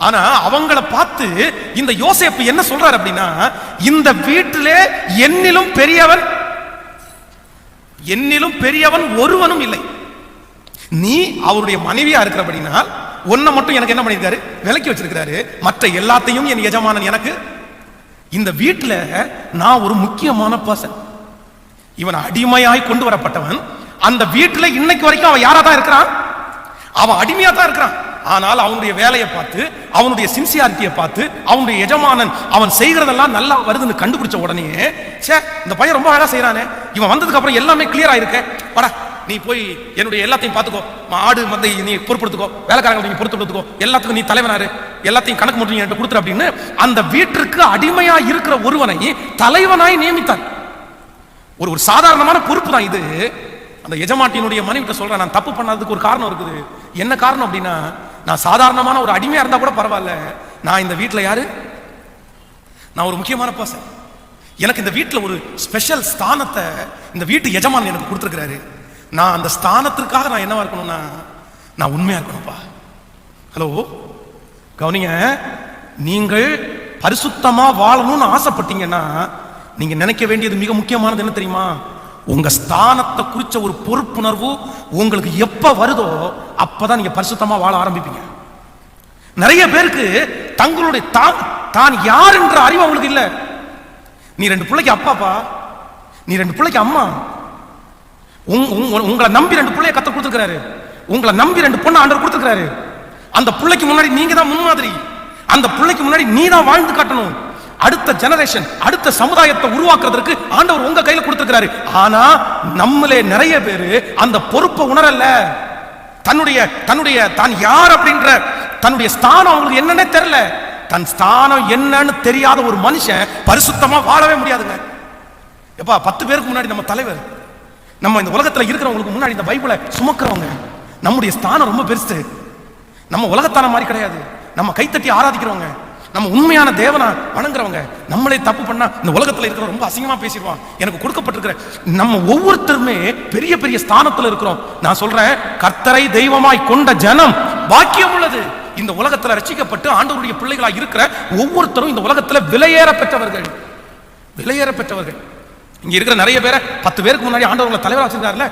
ஆனா அவங்கள பார்த்து இந்த யோசேப்பு என்ன சொல்றாரு அப்படின்னா, இந்த வீட்டிலே என்னிலும் பெரியவன் ஒருவனும் இல்லை, நீ அவருடைய மனைவியா இருக்கிறபடினால் ஒன்ன மட்டும் எனக்கு என்ன பண்ணிருக்காரு, விலக்கி வச்சிருக்கிறாரு, மற்ற எல்லாத்தையும் என் எஜமானன் எனக்கு. இந்த வீட்டில் நான் ஒரு முக்கியமான பர்சன், இவன் அடிமையாய் கொண்டு வரப்பட்டவன். அந்த வீட்டில் இன்னைக்கு வரைக்கும் அவன் யாரா தான் இருக்கிறான், அவன் அடிமையா தான் இருக்கிறான். ஆனால் அவனுடைய வேலையை பார்த்து, அவனுடைய சின்சியாரிட்டியை பார்த்து, அவனுடைய எஜமானன் அவன் செய்கிறதெல்லாம் நல்லா வருதுன்னு கண்டுபிடிச்ச உடனே, சே இந்த பையன் ரொம்ப அழகா செய்யறானே, இவன் வந்ததுக்கு அப்புறம் எல்லாமே கிளியர் ஆயிருக்க, படா நீ போய் என்னுடைய எல்லாத்தையும் பார்த்துக்கோ, ஆடு மந்தை நீ பொறுப்படுத்துக்கோ, வேலைக்காரங்க நீ பொறுப்படுத்துக்கோ, எல்லாத்துக்கும் நீ தலைவனாரு, எல்லாத்தையும் கணக்கு மட்டும் என்கிட்ட கொடுத்துரு அப்படின்னு அந்த வீட்டிற்கு அடிமையா இருக்கிற ஒருவனை தலைவனாய் நியமித்தான். ஒரு சாதாரணமான பொறுப்பு தான் இது. அந்த எஜமாட்டியினுடைய மனைவிட்ட சொல்றேன், நான் தப்பு பண்ணதுக்கு ஒரு காரணம் இருக்குது. என்ன காரணம் அப்படின்னா, நான் சாதாரணமான ஒரு அடிமையா இருந்தா கூட பரவாயில்ல, நான் இந்த வீட்டில் யாரு, நான் ஒரு முக்கியமான பர்சன். எனக்கு இந்த வீட்டில் ஒரு ஸ்பெஷல் ஸ்தானத்தை இந்த வீட்டு எஜமான் எனக்கு கொடுத்துருக்கிறாரு. நான் அந்த ஸ்தானத்திற்காக நான் என்னவா இருக்கணும்னா, நான் உண்மையா இருக்கணும்ப்பா. ஹலோ, கவனிங்க. நீங்கள் பரிசுத்தமா வாழணும்னு ஆசைப்பட்டீங்கன்னா நீங்க நினைக்க வேண்டியது மிக முக்கியமானது என்ன தெரியுமா? உங்க ஸ்தானத்தை குறிச்ச ஒரு பொறுப்புணர்வு உங்களுக்கு எப்ப வருதோ அப்பதான் நீங்க பரிசுத்தமா வாழ ஆரம்பிப்பீங்க. நிறைய பேருக்கு தங்களுடைய தான் யார் என்ற அறிவு அவங்களுக்கு இல்ல. நீ 2 பிள்ளைக்கு அப்பாப்பா, நீ 2 பிள்ளைக்கு அம்மா, உங்களை நம்பி 2 பிள்ளைய கத்த கொடுத்துருக்காரு, உங்களை நம்பி 2 பொண்ணு ஆண்டவர் கொடுத்துருக்காரு. அந்த பிள்ளைக்கு முன்னாடி நீங்க தான் முன்மாதிரி, அந்த பிள்ளைக்கு முன்னாடி நீ தான் வாழ்ந்து காட்டணும். அடுத்த ஜெனரேஷன், அடுத்த சமுதாயத்தை உருவாக்குறதுக்கு ஆண்டவர் உங்க கையில கொடுத்திருக்கிறாரு. ஆனா நம்மளே நிறைய பேரு அந்த பொறுப்பை உணரல. தான் யார் அப்படின்ற தன்னுடைய ஸ்தானம் அவங்களுக்கு என்னன்னே தெரியல. தன் ஸ்தானம் என்னன்னு தெரியாத ஒரு மனுஷன் பரிசுத்தமா வாழவே முடியாதுங்க. எப்பா 10 பேருக்கு முன்னாடி நம்ம தலைவர், நம்ம இந்த உலகத்துல இருக்கிறவங்களுக்கு முன்னாடி இந்த பைபிளை சுமக்கிறவங்க, நம்முடைய ஸ்தானம் ரொம்ப பெருசு. நம்ம உலகத்தான மாதிரி கிடையாது. நம்ம கைத்தட்டி ஆராதிக்கிறவங்க, நம்ம உண்மையான தேவனா வணங்குறவங்க. நம்மளே தப்பு பண்ணா இந்த உலகத்துல இருக்கிற ரொம்ப அசிங்கமா பேசிடுவான். எனக்கு கொடுக்கப்பட்டிருக்கிற நம்ம ஒவ்வொருத்தருமே பெரிய பெரிய ஸ்தானத்துல இருக்கிறோம். நான் சொல்றேன், கர்த்தரை தெய்வமாய் கொண்ட ஜனம் பாக்கியம் உள்ளது. இந்த உலகத்துல ரட்சிக்கப்பட்டு ஆண்டவருடைய பிள்ளைகளாக இருக்கிற ஒவ்வொருத்தரும் இந்த உலகத்துல விலையேற பெற்றவர்கள், விலையேற பெற்றவர்கள். இங்க இருக்கிற நிறைய பேரை 10 பேருக்கு முன்னாடி ஆண்டவர்களை தலைவராக வச்சிருக்காருல்ல.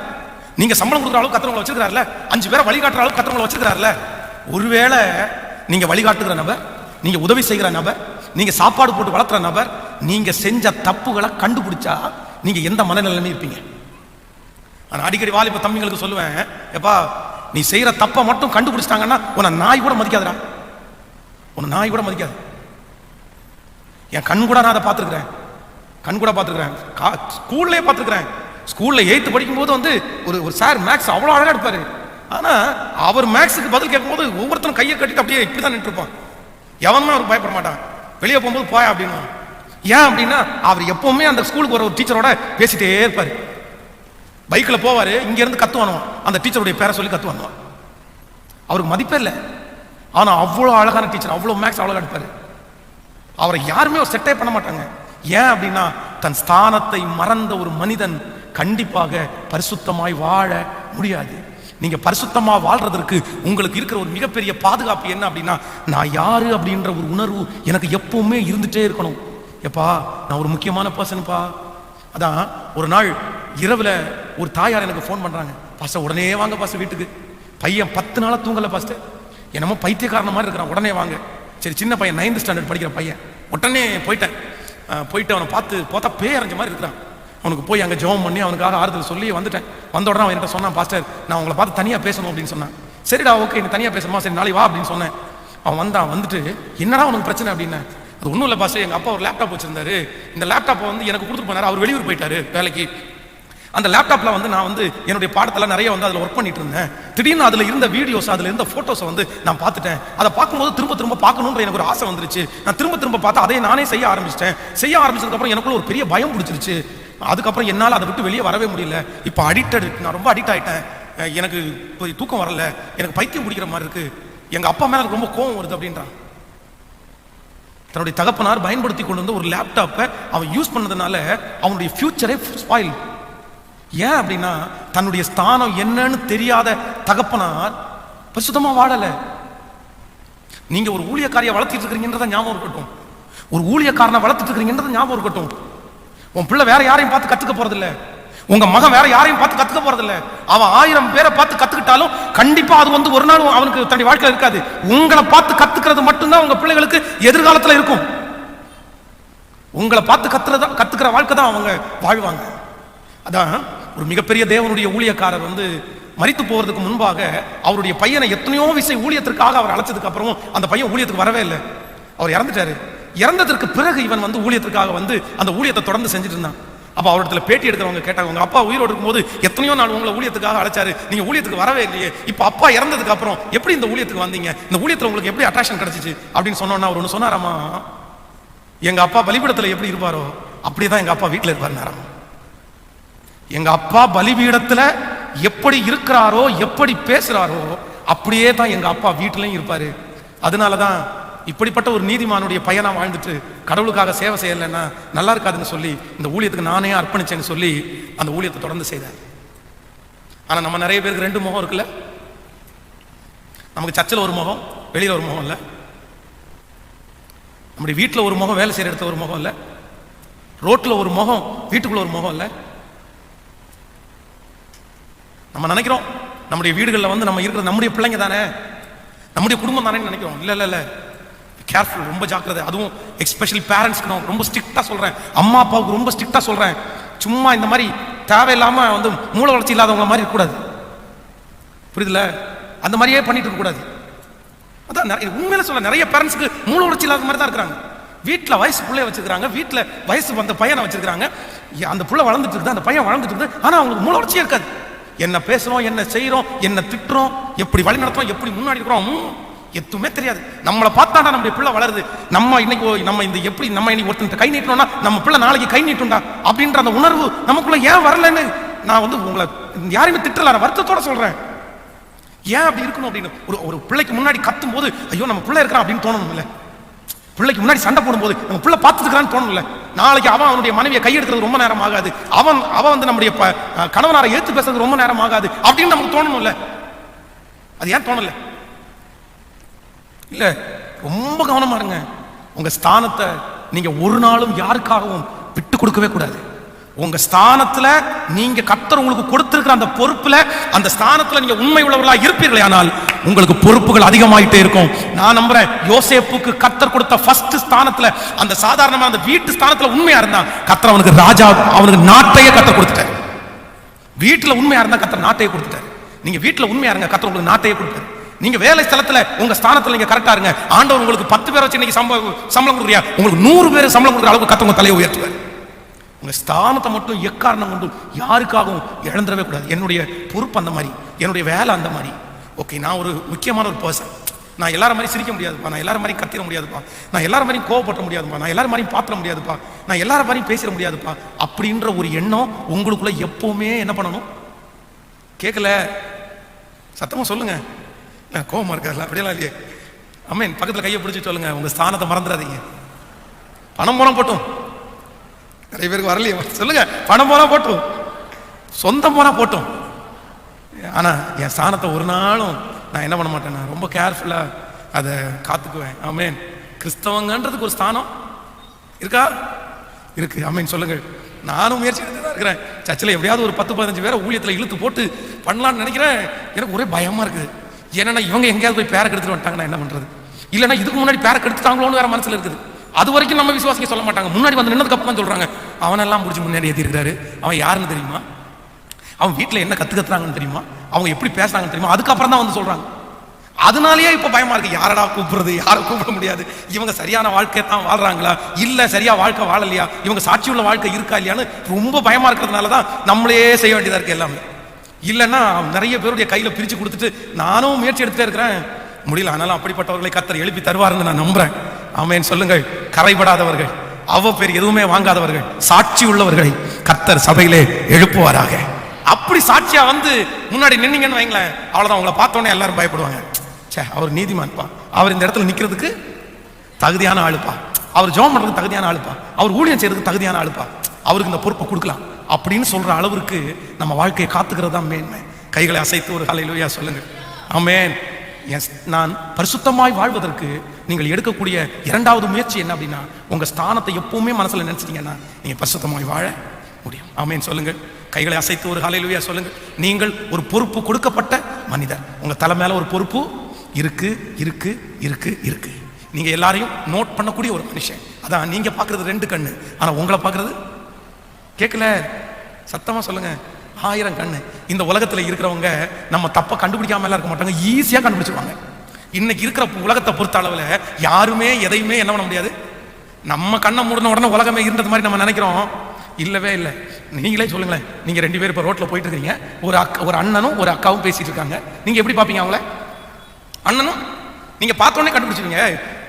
நீங்க சம்பளம் கொடுக்குற அளவுக்கு கர்த்தர் உங்களை வச்சிருக்காருல்ல. 5 பேரை வழிகாட்டுற அளவுக்கு கர்த்தர் உங்களை வச்சிருக்காருல்ல. ஒருவேளை நீங்க வழிகாட்டுகிற நபர், நீங்க உதவி செய்கிற நபர், நீங்க சாப்பாடு போட்டு வளர்த்துற நபர், நீங்க செஞ்ச தப்புகளை கண்டுபிடிச்சா நீங்க எந்த மனநிலைமையும் இருப்பீங்க. நான் அடிக்கடி வாலிப தம்பிங்களுக்கு சொல்லுவேன், எப்பா நீ செய்யற தப்பை மட்டும் கண்டுபிடிச்சிட்டாங்கன்னா உன்னை நாய் கூட மதிக்காதுடா, உன்னை நாய் கூட மதிக்காது. என் கண் கூட நான் அதை பார்த்துருக்கிறேன், கண் கூட பார்த்துருக்கிறேன், ஸ்கூல்லே பார்த்துருக்கிறேன். ஸ்கூல்ல 8th படிக்கும் போது வந்து ஒரு சார் மேக்ஸ் அவ்வளோ அழகா எடுப்பாரு. ஆனா அவர் மேக்ஸுக்கு பதில் கேட்கும் போது ஒவ்வொருத்தரும் கையை கட்டிட்டு அப்படியே இப்படிதான் நின்று இருப்பான். எவனுமே அவருக்கு பயப்பட மாட்டான். வெளியே போகும்போது போயா அப்படின்னு. ஏன் அப்படின்னா அவர் எப்பவுமே அந்த ஸ்கூலுக்கு ஒரு டீச்சரோட பேசிட்டே இருப்பாரு. பைக்கில் போவாரு, இங்க இருந்து கத்துவானுவான், அந்த டீச்சருடைய பேரை சொல்லி கத்துவானுவான். அவருக்கு மதிப்பே இல்லை. ஆனா அவ்வளோ அழகான டீச்சர், அவ்வளோ மேக்ஸ் அவ்வளோ எடுப்பாரு. அவரை யாருமே ஒரு செட்டே பண்ண மாட்டாங்க. ஏன் அப்படின்னா தன் ஸ்தானத்தை மறந்த ஒரு மனிதன் கண்டிப்பாக பரிசுத்தமாய் வாழ முடியாது. நீங்க பரிசுத்தமா வாழ்றதற்கு உங்களுக்கு இருக்கிற ஒரு மிகப்பெரிய பாதுகாப்பு என்ன அப்படின்னா, நான் யாரு அப்படின்ற ஒரு உணர்வு எனக்கு எப்பவுமே இருந்துட்டே இருக்கணும். எப்பா நான் ஒரு முக்கியமான பர்சன்ப்பா. அதான் ஒரு நாள் இரவுல ஒரு தாயார் எனக்கு ஃபோன் பண்றாங்க, பாஸ்டர் உடனே வாங்க பாஸ்டர் வீட்டுக்கு, பையன் 10 நாளா தூங்கல பாஸ்டர், என்னமோ பைத்தியக்காரன மாதிரி இருக்கிறான், உடனே வாங்க. சரி, சின்ன பையன் 9th ஸ்டாண்டர்ட் படிக்கிற பையன். உடனே போயிட்டு அவனை பார்த்தா பேய் அரைஞ்ச மாதிரி இருக்கிறான். அவனுக்கு போய் அங்கே ஜெபம் பண்ணி அவனுக்காக ஆறுதல் சொல்லி வந்துட்டேன். வந்த உடனே அவன் என்கிட்ட சொன்னான், பாஸ்டர் நான் உங்களை பார்த்து தனியாக பேசணும் அப்படின்னு சொன்னான். சரிடா ஓகே, நீ தனியாக பேசணுமா, சரி நாளை வா அப்படின்னு சொன்னேன். அவன் வந்துட்டு என்னடா உனக்கு பிரச்சனை அப்படின்னா, அது ஒன்றும் இல்லை பாஸ்டர், எங்கள் அப்பா ஒரு லேப்டாப் வச்சிருந்தாரு, இந்த லேப்டாப்பை வந்து எனக்கு கொடுத்துட்டு போனாரு, அவர் வெளியூர் போயிட்டாரு வேலைக்கு. அந்த லேப்டாப்ல வந்து நான் வந்து என்னுடைய பாடத்தெல்லாம் நிறைய வந்து அதில் ஒர்க் பண்ணிட்டு இருந்தேன். திடீர்னு அதில் இருந்த வீடியோஸ், அதில் இருந்த ஃபோட்டோஸை வந்து நான் பார்த்துட்டேன். அதை பார்க்கும்போது திரும்ப பார்க்கணுன்ற எனக்கு ஒரு ஆசை வந்துருச்சு. நான் திரும்ப பார்த்தா அதை நானே செய்ய ஆரம்பிச்சதுக்கப்புறம் எனக்குள்ள ஒரு பெரிய பயம் பிடிச்சிருச்சு. அதுக்கப்புறம் என்னால் அதை விட்டு வெளியே வரவே முடியல. இப்போ நான் ரொம்ப அடிக்ட் ஆகிட்டேன். எனக்கு இப்போ தூக்கம் வரல, எனக்கு பைத்தியம் பிடிக்கிற மாதிரி இருக்கு, எங்கள் அப்பா மேலே ரொம்ப கோவம் வருது அப்படின்றான். தன்னுடைய தகப்பனார் பயன்படுத்தி கொண்டு வந்து ஒரு லேப்டாப்பை அவன் யூஸ் பண்ணதுனால அவனுடைய ஃபியூச்சரே ஸ்பாயில். ஏன் அப்படின்னா தன்னுடைய ஸ்தானம் என்னன்னு தெரியாத தகப்பனார் பரிசுத்தமா வாழல. நீங்க ஒரு ஊழியக்காரியை வளர்த்திட்டு இருக்கிறீங்கன்றத ஞாபகம் இருக்கட்டும், ஒரு ஊழியக்காரனை வளர்த்துட்டு இருக்கிறீங்கன்றத ஞாபகம் இருக்கட்டும். உன் பிள்ளை வேற யாரையும் பார்த்து கத்துக்க போறதில்ல, உங்க மகன் வேற யாரையும் பார்த்து கத்துக்க போறதில்ல. அவன் 1000 பேரை பார்த்து கத்துக்கிட்டாலும் கண்டிப்பா அது வந்து ஒரு நாள் அவனுக்கு தன்னுடைய வாழ்க்கையில் இருக்காது. உங்களை பார்த்து கத்துக்கிறது மட்டும்தான் உங்க பிள்ளைகளுக்கு எதிர்காலத்தில் இருக்கும். உங்களை பார்த்து கத்துக்கிற வாழ்க்கை தான் அவங்க வாழ்வாங்க. அதான் ஒரு மிகப்பெரிய தேவனுடைய ஊழியக்காரர் வந்து மரித்து போவதற்கு முன்பாக அவருடைய பையனை எத்தனையோ விசை ஊழியத்திற்காக அவர் அழைச்சதுக்கு அப்புறம் அந்த பையன் ஊழியத்துக்கு வரவே இல்லை. அவர் இறந்துட்டாரு. இறந்ததற்கு பிறகு இவன் வந்து ஊழியத்திற்காக வந்து அந்த ஊழியத்தை தொடர்ந்து செஞ்சுட்டு இருந்தான். அப்ப அவரிடத்துல பேட்டி எடுக்கிறவங்க கேட்டாங்க, உங்க அப்பா உயிரோடு இருக்கும்போது எத்தனையோ நாள் உங்களை ஊழியத்துக்காக அழைச்சாரு, நீங்க ஊழியத்துக்கு வரவே இல்லையே, இப்ப அப்பா இறந்ததுக்கு அப்புறம் எப்படி இந்த ஊழியத்துக்கு வந்தீங்க, இந்த ஊழியத்துல உங்களுக்கு எப்படி அட்ராக்ஷன் கிடைச்சிச்சு அப்படின்னு சொன்னோன்னா அவர் ஒன்று சொன்னாராமா, எங்க அப்பா பலிபீடத்துல எப்படி இருப்பாரோ அப்படியேதான் எங்க அப்பா வீட்டில் இருப்பாருனாராம். எங்க அப்பா பலிபீடத்துல எப்படி இருக்கிறாரோ எப்படி பேசுறாரோ அப்படியே தான் எங்க அப்பா வீட்டிலையும் இருப்பாரு. அதனாலதான் இப்படிப்பட்ட ஒரு நீதிமானுடைய பையனா வாழ்ந்துட்டு கடவுளுக்காக சேவை செய்யலைன்னா நல்லா இருக்காதுன்னு சொல்லி இந்த ஊழியத்துக்கு நானே அர்ப்பணிச்சேன்னு சொல்லி அந்த ஊழியத்தை தொடர்ந்து செய்தார். ஆனா நம்ம நிறைய பேருக்கு ரெண்டு முகம் இருக்குல்ல. நமக்கு சர்ச்சில் ஒரு முகம், வெளியில ஒரு முகம் இல்ல. நம்முடைய வீட்டில் ஒரு முகம், வேலை செய்யற இடத்துல ஒரு முகம் இல்ல. ரோட்ல ஒரு முகம், வீட்டுக்குள்ள ஒரு முகம் இல்ல. நம்ம நினைக்கிறோம் நம்முடைய வீடுகளில் வந்து நம்ம இருக்கிற நம்முடைய பிள்ளைங்க தானே, நம்முடைய குடும்பம் தானே நினைக்கிறோம். இல்ல இல்ல இல்ல, கேர்ஃபுல், ரொம்ப ஜாக்கிரதை. அதுவும் எஸ்பெஷலி பேரண்ட்ஸ்க்கு நான் ரொம்ப ஸ்ட்ரிக்டா சொல்றேன், அம்மா அப்பாவுக்கு ரொம்ப ஸ்ட்ரிக்டா சொல்றேன். சும்மா இந்த மாதிரி தேவையில்லாம வந்து மூளை வளர்ச்சி இல்லாதவங்க மாதிரி இருக்கக்கூடாது. புரியுதுல? அந்த மாதிரியே பண்ணிட்டு இருக்க கூடாது. அதான் உண்மையில சொல்ல, நிறைய பேரண்ட்ஸ்க்கு மூளை வளர்ச்சி இல்லாத மாதிரி தான் இருக்கிறாங்க. வீட்டில் வயசு பிள்ளைய வச்சிருக்காங்க, வீட்டில் வயசு வந்த பையனை வச்சிருக்காங்க. அந்த புள்ள வளர்ந்துட்டு இருக்குது, அந்த பையன் வளர்ந்துட்டு இருக்குது. ஆனா அவங்களுக்கு மூளை வளர்ச்சியே இருக்காது. என்ன பேசுறோம், என்ன செய்யறோம், என்ன திட்டுறோம், எப்படி வழி நடத்துறோம், எப்படி முன்னாடி இருக்கிறோம், எதுவுமே தெரியாது. நம்மளை பார்த்தாண்டா நம்முடைய பிள்ளை வளருது. நம்ம இன்னைக்கு நம்ம இந்த எப்படி நம்ம இன்னைக்கு ஒருத்தன் கை நீட்டணும்னா நம்ம பிள்ளை நாளைக்கு கை நீட்டும்டா அப்படின்ற அந்த உணர்வு நமக்குள்ள ஏன் வரலன்னு நான் வந்து உங்களை யாரையுமே திட்டல, நான் வருத்தத்தோட சொல்றேன். ஏன் அப்படி இருக்கணும் அப்படின்னு, ஒரு பிள்ளைக்கு முன்னாடி கத்தும் போது ஐயோ நம்ம பிள்ளை இருக்கிறான் அப்படின்னு தோணணும் இல்ல. பிள்ளைக்கு முன்னாடி சண்டை போடும்போது நம்ம பிள்ளை பார்த்துக்கிறான்னு தோணல. நாளைக்கு அவனுடைய மனைவியை கையெடுக்கிறது ரொம்ப நேரம் ஆகாது, அவன் வந்து நம்முடைய கணவனாரை ஏத்து பேசுறது ரொம்ப நேரம் ஆகாது அப்படின்னு நமக்கு தோணணும் இல்ல. அது ஏன் தோணல? இல்ல, ரொம்ப கவனமா இருங்க. உங்க ஸ்தானத்தை நீங்க ஒரு நாளும் யாருக்காகவும் விட்டு கொடுக்கவே கூடாது. உங்க ஸ்தானத்துல நீங்க கர்த்தர் உங்களுக்கு கொடுத்திருக்கிற அந்த பொறுப்புல, அந்த ஸ்தானத்துல நீங்க உண்மை உள்ளவர்களா இருப்பீர்களே ஆனால் உங்களுக்கு பொறுப்புகள் அதிகமாயிட்டே இருக்கும். நான் நம்புறேன் யோசேப்புக்கு கர்த்தர் கொடுத்த ஃபர்ஸ்ட் ஸ்தானத்துல, அந்த சாதாரணமான அந்த வீட்டு ஸ்தானத்துல உண்மையா இருந்தா கர்த்தர் அவனுக்கு ராஜா, அவனுக்கு நாட்டையே கர்த்தர் கொடுத்துட்டார். வீட்டுல உண்மையா இருந்தா கர்த்தர் நாட்டையே கொடுத்துட்டார். நீங்க வீட்டுல உண்மையா இருங்க, கர்த்தர் உங்களுக்கு நாட்டையே கொடுத்தாரு. நீங்க வேலை ஸ்தலத்துல உங்க ஸ்தானத்துல நீங்க கரெக்டா இருங்க, ஆண்டவர் உங்களுக்கு 10 பேரை வச்சு இன்னைக்கு சம்பளம் கொடுக்குறியா, உங்களுக்கு 100 பேர் சம்பளம் கொடுக்குற அளவுக்கு கர்த்தர் உங்க தலையை உயர்த்துவார். உங்க ஸ்தானத்தை மட்டும் எக்காரணம் கொண்டு யாருக்காகவும் இழந்துடவே கூடாது. என்னுடைய பொறுப்பு அந்த மாதிரி, என்னுடைய வேலை அந்த மாதிரி. ஓகே, நான் ஒரு முக்கியமான ஒரு பர்சன், நான் எல்லாரும் மாதிரி சிரிக்க முடியாதுப்பா, நான் எல்லாரும் மாதிரி கத்திர முடியாதுப்பா, நான் எல்லாரும் மாதிரி கோவப்பட முடியாதுப்பா, நான் எல்லாரும் மாதிரி பாத்திர முடியாதுப்பா, நான் எல்லாரும் மாதிரி பேசிட முடியாதுப்பா அப்படின்ற ஒரு எண்ணம் உங்களுக்குள்ள எப்பவுமே என்ன பண்ணணும்? கேட்கல, சத்தமா சொல்லுங்க. கோவமா இருக்காதுல்ல, அப்படியெல்லாம் இல்லையே. அம்மேன், பக்கத்துல கையை பிடிச்சி சொல்லுங்க, உங்க ஸ்தானத்தை மறந்துடாதீங்க. பணம் போனா போட்டும், நிறைய பேருக்கு வரலையே, சொல்லுங்க. பணம் போனா போட்டும், சொந்தம் போனா போட்டும், ஆனா என் ஸ்தானத்தை ஒரு நாளும் நான் என்ன பண்ண மாட்டேன், நான் ரொம்ப கேர்ஃபுல்லா அதை காத்துக்குவேன். ஆமேன். கிறிஸ்தவங்கன்றதுக்கு ஒரு ஸ்தானம் இருக்கா? இருக்கு. ஆமேன் சொல்லுங்க. நானும் முயற்சி எடுத்து தான் இருக்கிறேன். சர்ச்சில் எப்படியாவது ஒரு 10-15 பேரை ஊழியத்தில் இழுத்து போட்டு பண்ணலான்னு நினைக்கிறேன். எனக்கு ஒரே பயமா இருக்குது. ஏன்னா இவங்க எங்கேயாவது போய் பேரை கெடுத்துட்டு வந்துட்டாங்கன்னா என்ன பண்றது? இல்லைன்னா இதுக்கு முன்னாடி பேரை கெடுத்துட்டாங்களோன்னு வேற மனசுல இருக்குது. அது வரைக்கும் நம்ம விசுவாசிக்க சொல்ல மாட்டாங்க. முன்னாடி வந்து நின்னதுக்கு அப்புறம் தான் சொல்றாங்க, அவனெல்லாம் முடிச்சு முன்னாடி ஏற்றி இருக்கிறாரு, அவன் யாருன்னு தெரியுமா, அவன் வீட்டில் என்ன கத்துறாங்கன்னு தெரியுமா, அவங்க எப்படி பேசுறாங்கன்னு தெரியுமா, அதுக்கப்புறம் தான் வந்து சொல்றாங்க. அதனாலேயே இப்ப பயமா இருக்கு, யாரடா கூப்பிடுறது, யாரை கூப்பிட முடியாது, இவங்க சரியான வாழ்க்கை தான் வாழ்றாங்களா, இல்ல சரியா வாழ்க்கை வாழலையா, இவங்க சாட்சி உள்ள வாழ்க்கை இருக்கா இல்லையான்னு ரொம்ப பயமா இருக்கிறதுனாலதான் நம்மளே செய்ய வேண்டியதா இருக்கு எல்லாமே. இல்லைன்னா நிறைய பேருடைய கையில பிரிச்சு கொடுத்துட்டு நானும் முயற்சி எடுத்துட்டே இருக்கிறேன், முடியல. ஆனாலும் அப்படிப்பட்டவர்களை கர்த்தர் எழுப்பி தருவாருன்னு நான் நம்புறேன். ஆமென் சொல்லுங்கள். கரைபடாதவர்கள், அவ பேர் எதுவுமே வாங்காதவர்கள், சாட்சி உள்ளவர்களை கர்த்தர் சபையிலே எழுப்புவாராக. அப்படி சாட்சியா வந்து முன்னாடி நின்னீங்கன்னு வைங்களேன், அவ்வளவுதான். உங்களை பார்த்தோன்னே எல்லாரும் பயப்படுவாங்க. சே, அவர் நீதிமான்ப்பா, அவர் இந்த இடத்துல நிக்கிறதுக்கு தகுதியான ஆளுப்பா, அவர் ஜெபம் பண்றதுக்கு தகுதியான ஆளுப்பா, அவர் ஊழியம் செய்யறதுக்கு தகுதியான ஆளுப்பா, அவருக்கு இந்த பொறுப்பை கொடுக்கலாம் அப்படின்னு சொல்ற அளவுக்கு நம்ம வாழ்க்கையை காத்துக்கிறது தான் மேன்மை. கைகளை அசைத்து ஒரு ஹல்லேலூயா சொல்லுங்க. ஆமென். நான் பரிசுத்தமாய் வாழ்வதற்கு நீங்கள் எடுக்கக்கூடிய இரண்டாவது முயற்சி என்ன அப்படின்னா, உங்க ஸ்தானத்தை எப்பவுமே மனசுல நினைச்சிட்டீங்கன்னா நீங்க பரிசுத்தமாய் வாழ முடியும். ஆமென் சொல்லுங்க. கைகளை அசைத்து ஒரு ஹல்லேலூயா சொல்லுங்க. நீங்கள் ஒரு பொறுப்பு கொடுக்கப்பட்ட மனிதர், உங்க தலை மேல ஒரு பொறுப்பு இருக்கு இருக்கு இருக்கு இருக்கு. நீங்க எல்லாரையும் நோட் பண்ணக்கூடிய ஒரு மனுஷன். அதான் நீங்க பாக்குறது 2 கண்ணு, ஆனா உங்களை பாக்குறது கேட்கல. சத்தமா சொல்லுங்க, 1000 கண்ணு. இந்த உலகத்துல இருக்கிறவங்க நம்ம தப்ப கண்டுபிடிக்காம எல்லாம் இருக்க மாட்டாங்க, ஈஸியா கண்டுபிடிச்சிருவாங்க. இன்னைக்கு இருக்கிற உலகத்தை பொறுத்த அளவுல யாருமே எதையுமே என்ன பண்ண முடியாது. நம்ம கண்ணை மூடின உடனே உலகமே இருந்தது மாதிரி நம்ம நினைக்கிறோம். இல்லவே இல்லை. நீங்களே சொல்லுங்களேன், நீங்க 2 பேர் இப்ப ரோட்ல போயிட்டு இருக்கீங்க, ஒரு அண்ணனும் ஒரு அக்காவும் பேசிட்டு இருக்காங்க. நீங்க எப்படி பாப்பீங்க அவங்கள? அண்ணனும் நீங்க பார்த்தோன்னே கண்டுபிடிச்சிருவீங்க,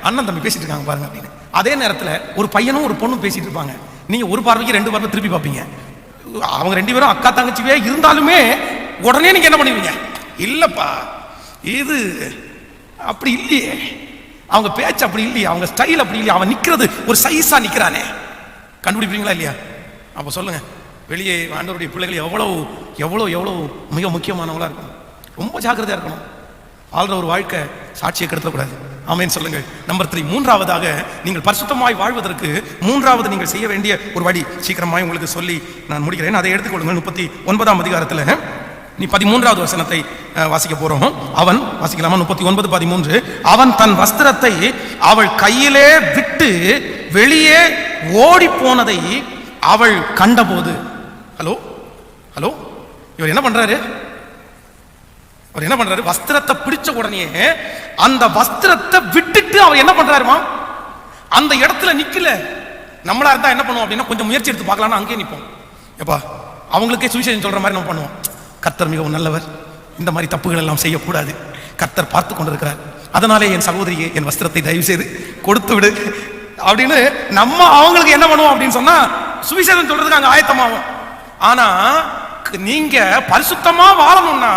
அண்ணன் தம்பி பேசிட்டு இருக்காங்க பாருங்க அப்படின்னு. அதே நேரத்துல ஒரு பையனும் ஒரு பொண்ணும் பேசிட்டு இருப்பாங்க. நீங்க ஒரு பார்வைக்கு 2 பார்வை திருப்பி பார்ப்பீங்க. அவங்க 2 பேரும் அக்கா தங்கச்சியே இருந்தாலுமே உடனே நீங்க என்ன பண்ணுவீங்க? இல்லப்பா இது அப்படி இல்லையே, அவங்க பேச்சு அப்படி இல்லையே, அவங்க ஸ்டைல் அப்படி இல்லையே, அவன் நிக்கிறது ஒரு சைஸா நிக்கிறானே, கண்டுபிடிப்பீங்களா இல்லையா? அப்ப சொல்லுங்க, வெளியே ஆண்டவருடைய பிள்ளைகள் எவ்வளவு எவ்வளவு எவ்வளவு மிக முக்கியமானவங்களா இருக்கணும். ரொம்ப ஜாக்கிரதையா இருக்கணும். வாழ்ற ஒரு வாழ்க்கை சாட்சியை கெடுத்தக்கூடாது. ஆமென் சொல்லுங்க. நம்பர் 3, மூன்றாவதாக நீங்கள் பரிசுத்தமாய் வாழ்வதற்கு மூன்றாவது நீங்கள் செய்ய வேண்டிய ஒரு வழி சீக்கிரமாய் உங்களுக்கு சொல்லி நான் முடிக்கிறேன். அதை எடுத்துக்கொள்ளுங்கள். 39ஆம் அதிகாரத்தில் நீ 13வது வசனத்தை வாசிக்க போறோம். அவன் வாசிக்கலாமா? 39:13. அவன் தன் வஸ்திரத்தை அவள் கையிலே விட்டு வெளியே ஓடி போனதை அவள் கண்டபோது, ஹலோ ஹலோ, இவர் என்ன பண்றாரு? அவர் என்ன பண்றாரு? வஸ்திரத்தை பிடிச்ச உடனே அந்த வஸ்திரத்தை விட்டுட்டு அவர் என்ன பண்றாருமா? அந்த இடத்துல நிக்கல. நம்மளா இருந்தா என்ன பண்ணுவோம் அப்படின்னா, கொஞ்சம் முயற்சி எடுத்து பார்க்கலாம்னு அங்கேயே நிற்போம். எப்பா அவங்களுக்கே சுவிசேஷம் சொல்ற மாதிரி நம்ம பண்ணுவோம். கர்த்தர் மிகவும் நல்லவர், இந்த மாதிரி தப்புகள் எல்லாம் செய்யக்கூடாது, கர்த்தர் பார்த்து கொண்டிருக்கிறார், அதனாலே என் சகோதரியை என் வஸ்திரத்தை தயவு செய்து கொடுத்து விடு அப்படின்னு நம்ம அவங்களுக்கு என்ன பண்ணுவோம் அப்படின்னு சொன்னா சுவிசேஷம் சொல்றதுக்கு அங்க ஆயத்தமாகும். ஆனா நீங்க பரிசுத்தமா வாழணும்னா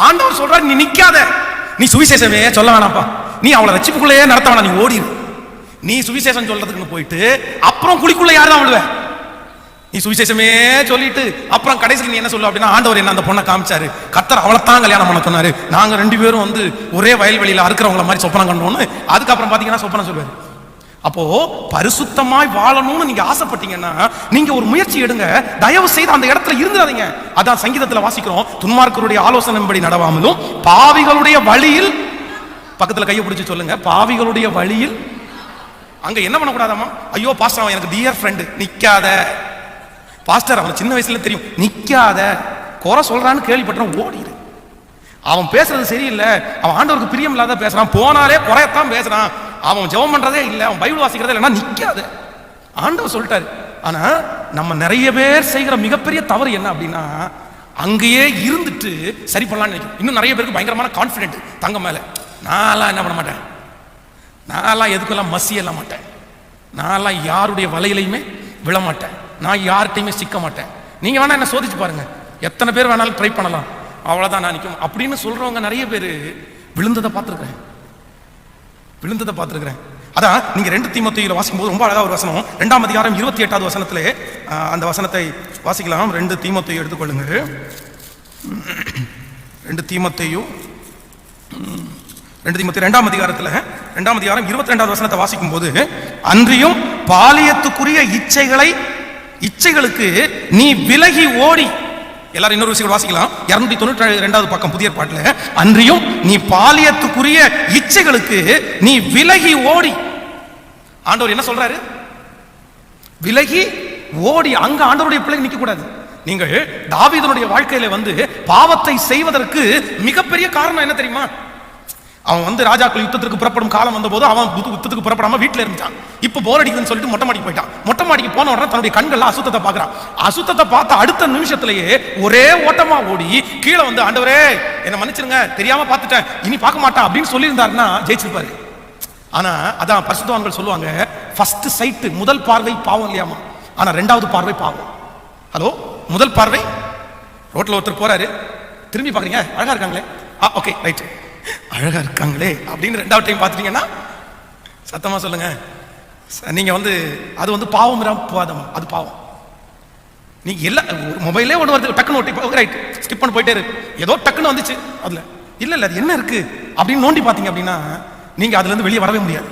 ஆண்டவர் சொல்றாரு, நீ நிக்காத, நீ சுவிசேஷமே சொல்ல வேணாப்பா, நீ அவளை ரட்சிப்புக்குள்ளேயே நடத்த வேணாம், நீ ஓடிடு. நீ சுவிசேஷம் சொல்றதுக்கு போயிட்டு அப்புறம் குழிக்குள்ள யார் தான் விழுவ? நீ சுவிசேஷமே சொல்லிட்டு அப்புறம் கடைசியில் நீ என்ன சொல்லுவ அப்படின்னா, ஆண்டவர் என்ன அந்த பொண்ணை காமிச்சாரு, கர்த்தர் அவளைத்தான் கல்யாணம் பண்ண சொன்னாரு, நாங்க 2 பேரும் வந்து ஒரே வயல்வெளியில அறுக்கிறவங்கள மாதிரி சொப்பனம் கண்டோன்னு அதுக்கப்புறம் பாத்தீங்கன்னா சொப்பனம் சொல்லுவாரு. அப்போ பரிசுத்தமாய் வாழணும்னு நீங்க ஆசைப்பட்டீங்கன்னா நீங்க ஒரு முயற்சி எடுங்க. தயவு செய்து அந்த இடத்துல இருந்துடாதீங்க. அதான் சங்கீதத்துல வாசிக்கிறோம், துன்மார்க்கருடைய ஆலோசனைப்படி நடவாமலும் பாவிகளுடைய வழியில், பக்கத்துல கையை பிடிச்சு சொல்லுங்க, பாவிகளுடைய வழியில். அங்க என்ன பண்ணக்கூடாதாமா? ஐயோ பாஸ்டர் அவன் எனக்கு டியர் ஃப்ரெண்டு, நிக்காத. பாஸ்டர் அவன் சின்ன வயசுல தெரியும், நிக்காத. குறை சொல்றான்னு கேள்விப்பட்டான், ஓடிடு. அவன் பேசுறது சரியில்லை, அவன் ஆண்டவருக்கு பிரியம் இல்லாத பேசுறான், போனாலே குறையத்தான் பேசுறான், அவன் ஜெபம் பண்றதே இல்லை, அவன் பைபிள் வாசிக்கிறதே இல்லைன்னா நிக்காத. ஆண்டவர் சொல்லிட்டாரு. ஆனா நம்ம நிறைய பேர் செய்கிற மிகப்பெரிய தவறு என்ன அப்படின்னா, அங்கேயே இருந்துட்டு சரி பண்ணலாம்னு நினைக்கும். இன்னும் நிறைய பேருக்கு பயங்கரமான கான்ஃபிடென்ட் தங்க மேல, நான்லாம் என்ன பண்ண மாட்டேன், நான்லாம் எதுக்கெல்லாம் மசியெல்லாம் மாட்டேன், நான்லாம் யாருடைய வலையிலையுமே விழ மாட்டேன், நான் யார்கிட்டையுமே சிக்க மாட்டேன். நீங்க வேணா என்ன சோதிச்சு பாருங்க, எத்தனை பேர் வேணாலும் ட்ரை பண்ணலாம், அவ்வளவுதான் நான் நிற்கும் அப்படின்னு சொல்றவங்க நிறைய பேர் விழுந்ததை பார்த்துருக்கிறேன், விழுந்ததை பார்த்துருக்கிறேன். அதான் நீங்க 2 தீமோத்தேயுல வாசிக்கும் போது ரொம்ப அழகா ஒரு வசனம், 2ஆம் அதிகாரம் 28வது வசனத்திலே அந்த வசனத்தை வாசிக்கலாம். 2 தீமோத்தேயு எடுத்துக்கொள்ளுங்க. 2 தீமோத்தேயு 2ஆம் அதிகாரத்தில் 2ஆம் அதிகாரம் 22வது வசனத்தை வாசிக்கும் போது, அன்றியும் பாலியத்துக்குரிய இச்சைகளுக்கு நீ விலகி ஓடி, எல்லாரும் இன்னொரு விஷயம் வாசிக்கலாம், 292வது பக்கம் புதிய ஏற்பாட்டில், அன்றியும் நீ பாலியத்துக்குரிய இச்சைகளுக்கு நீ விலகி ஓடி. ஆண்டவர் என்ன சொல்றாரு? விலகி ஓடி. அங்க ஆண்டவருடைய பிள்ளைங்க நிக்க கூடாது. நீங்கள் தாவீதுடைய வாழ்க்கையில வந்து பாவத்தை செய்வதற்கு மிகப்பெரிய காரணம் என்ன தெரியுமா? அவன் வந்து ராஜாக்கள் யுத்தத்திற்கு புறப்படும் காலம் வந்த போது அவன் யுத்தத்துக்கு புறப்படாம வீட்டில் இருந்தான். இப்ப போர் அடிக்குதுன்னு சொல்லிட்டு மொட்டை மாடிக்கு போயிட்டான். மொட்டை மாடிக்கு போன உடனே தன்னுடைய கண்கள் அசுத்தத்தை பார்க்கறான். அசுத்தத்தை பார்த்த அடுத்த நிமிஷத்திலேயே ஒரே ஓட்டமா ஓடி கீழே வந்து, ஆண்டவரே என்ன மன்னிச்சிருங்க, தெரியாம பார்த்துட்டேன், இனி பார்க்க மாட்டான் அப்படின்னு சொல்லி இருந்தாருன்னா ஜெயிச்சிருப்பாரு. ஆனா அதான் பரிசுத்தவான்கள் சொல்லுவாங்க, ஃபர்ஸ்ட் சைட், முதல் பார்வை பாவம் இல்லையாமா, ஆனா 2வது பார்வை பாவம். ஹலோ, முதல் பார்வை ரோட்ல ஒருத்தர் போறாரு, திரும்பி பாக்குறீங்க, அழகா இருக்காங்களே, ஓகே ரைட், அழகா இருக்காங்களே அப்படின்னு 2வது டைம் பார்த்துட்டீங்கன்னா சத்தமா சொல்லுங்க, நீங்க வந்து அது வந்து பாவம், அது பாவம். நீங்க எல்லா மொபைலே ஒன்று வருது, டக்குன்னு ஓட்டி ரைட் ஸ்கிப் பண்ண போயிட்டே இருக்கு, ஏதோ டக்குன்னு வந்துச்சு, அதுல இல்ல அது என்ன இருக்கு அப்படின்னு நோண்டி பார்த்தீங்க அப்படின்னா நீங்க அதுல இருந்து வெளியே வரவே முடியாது.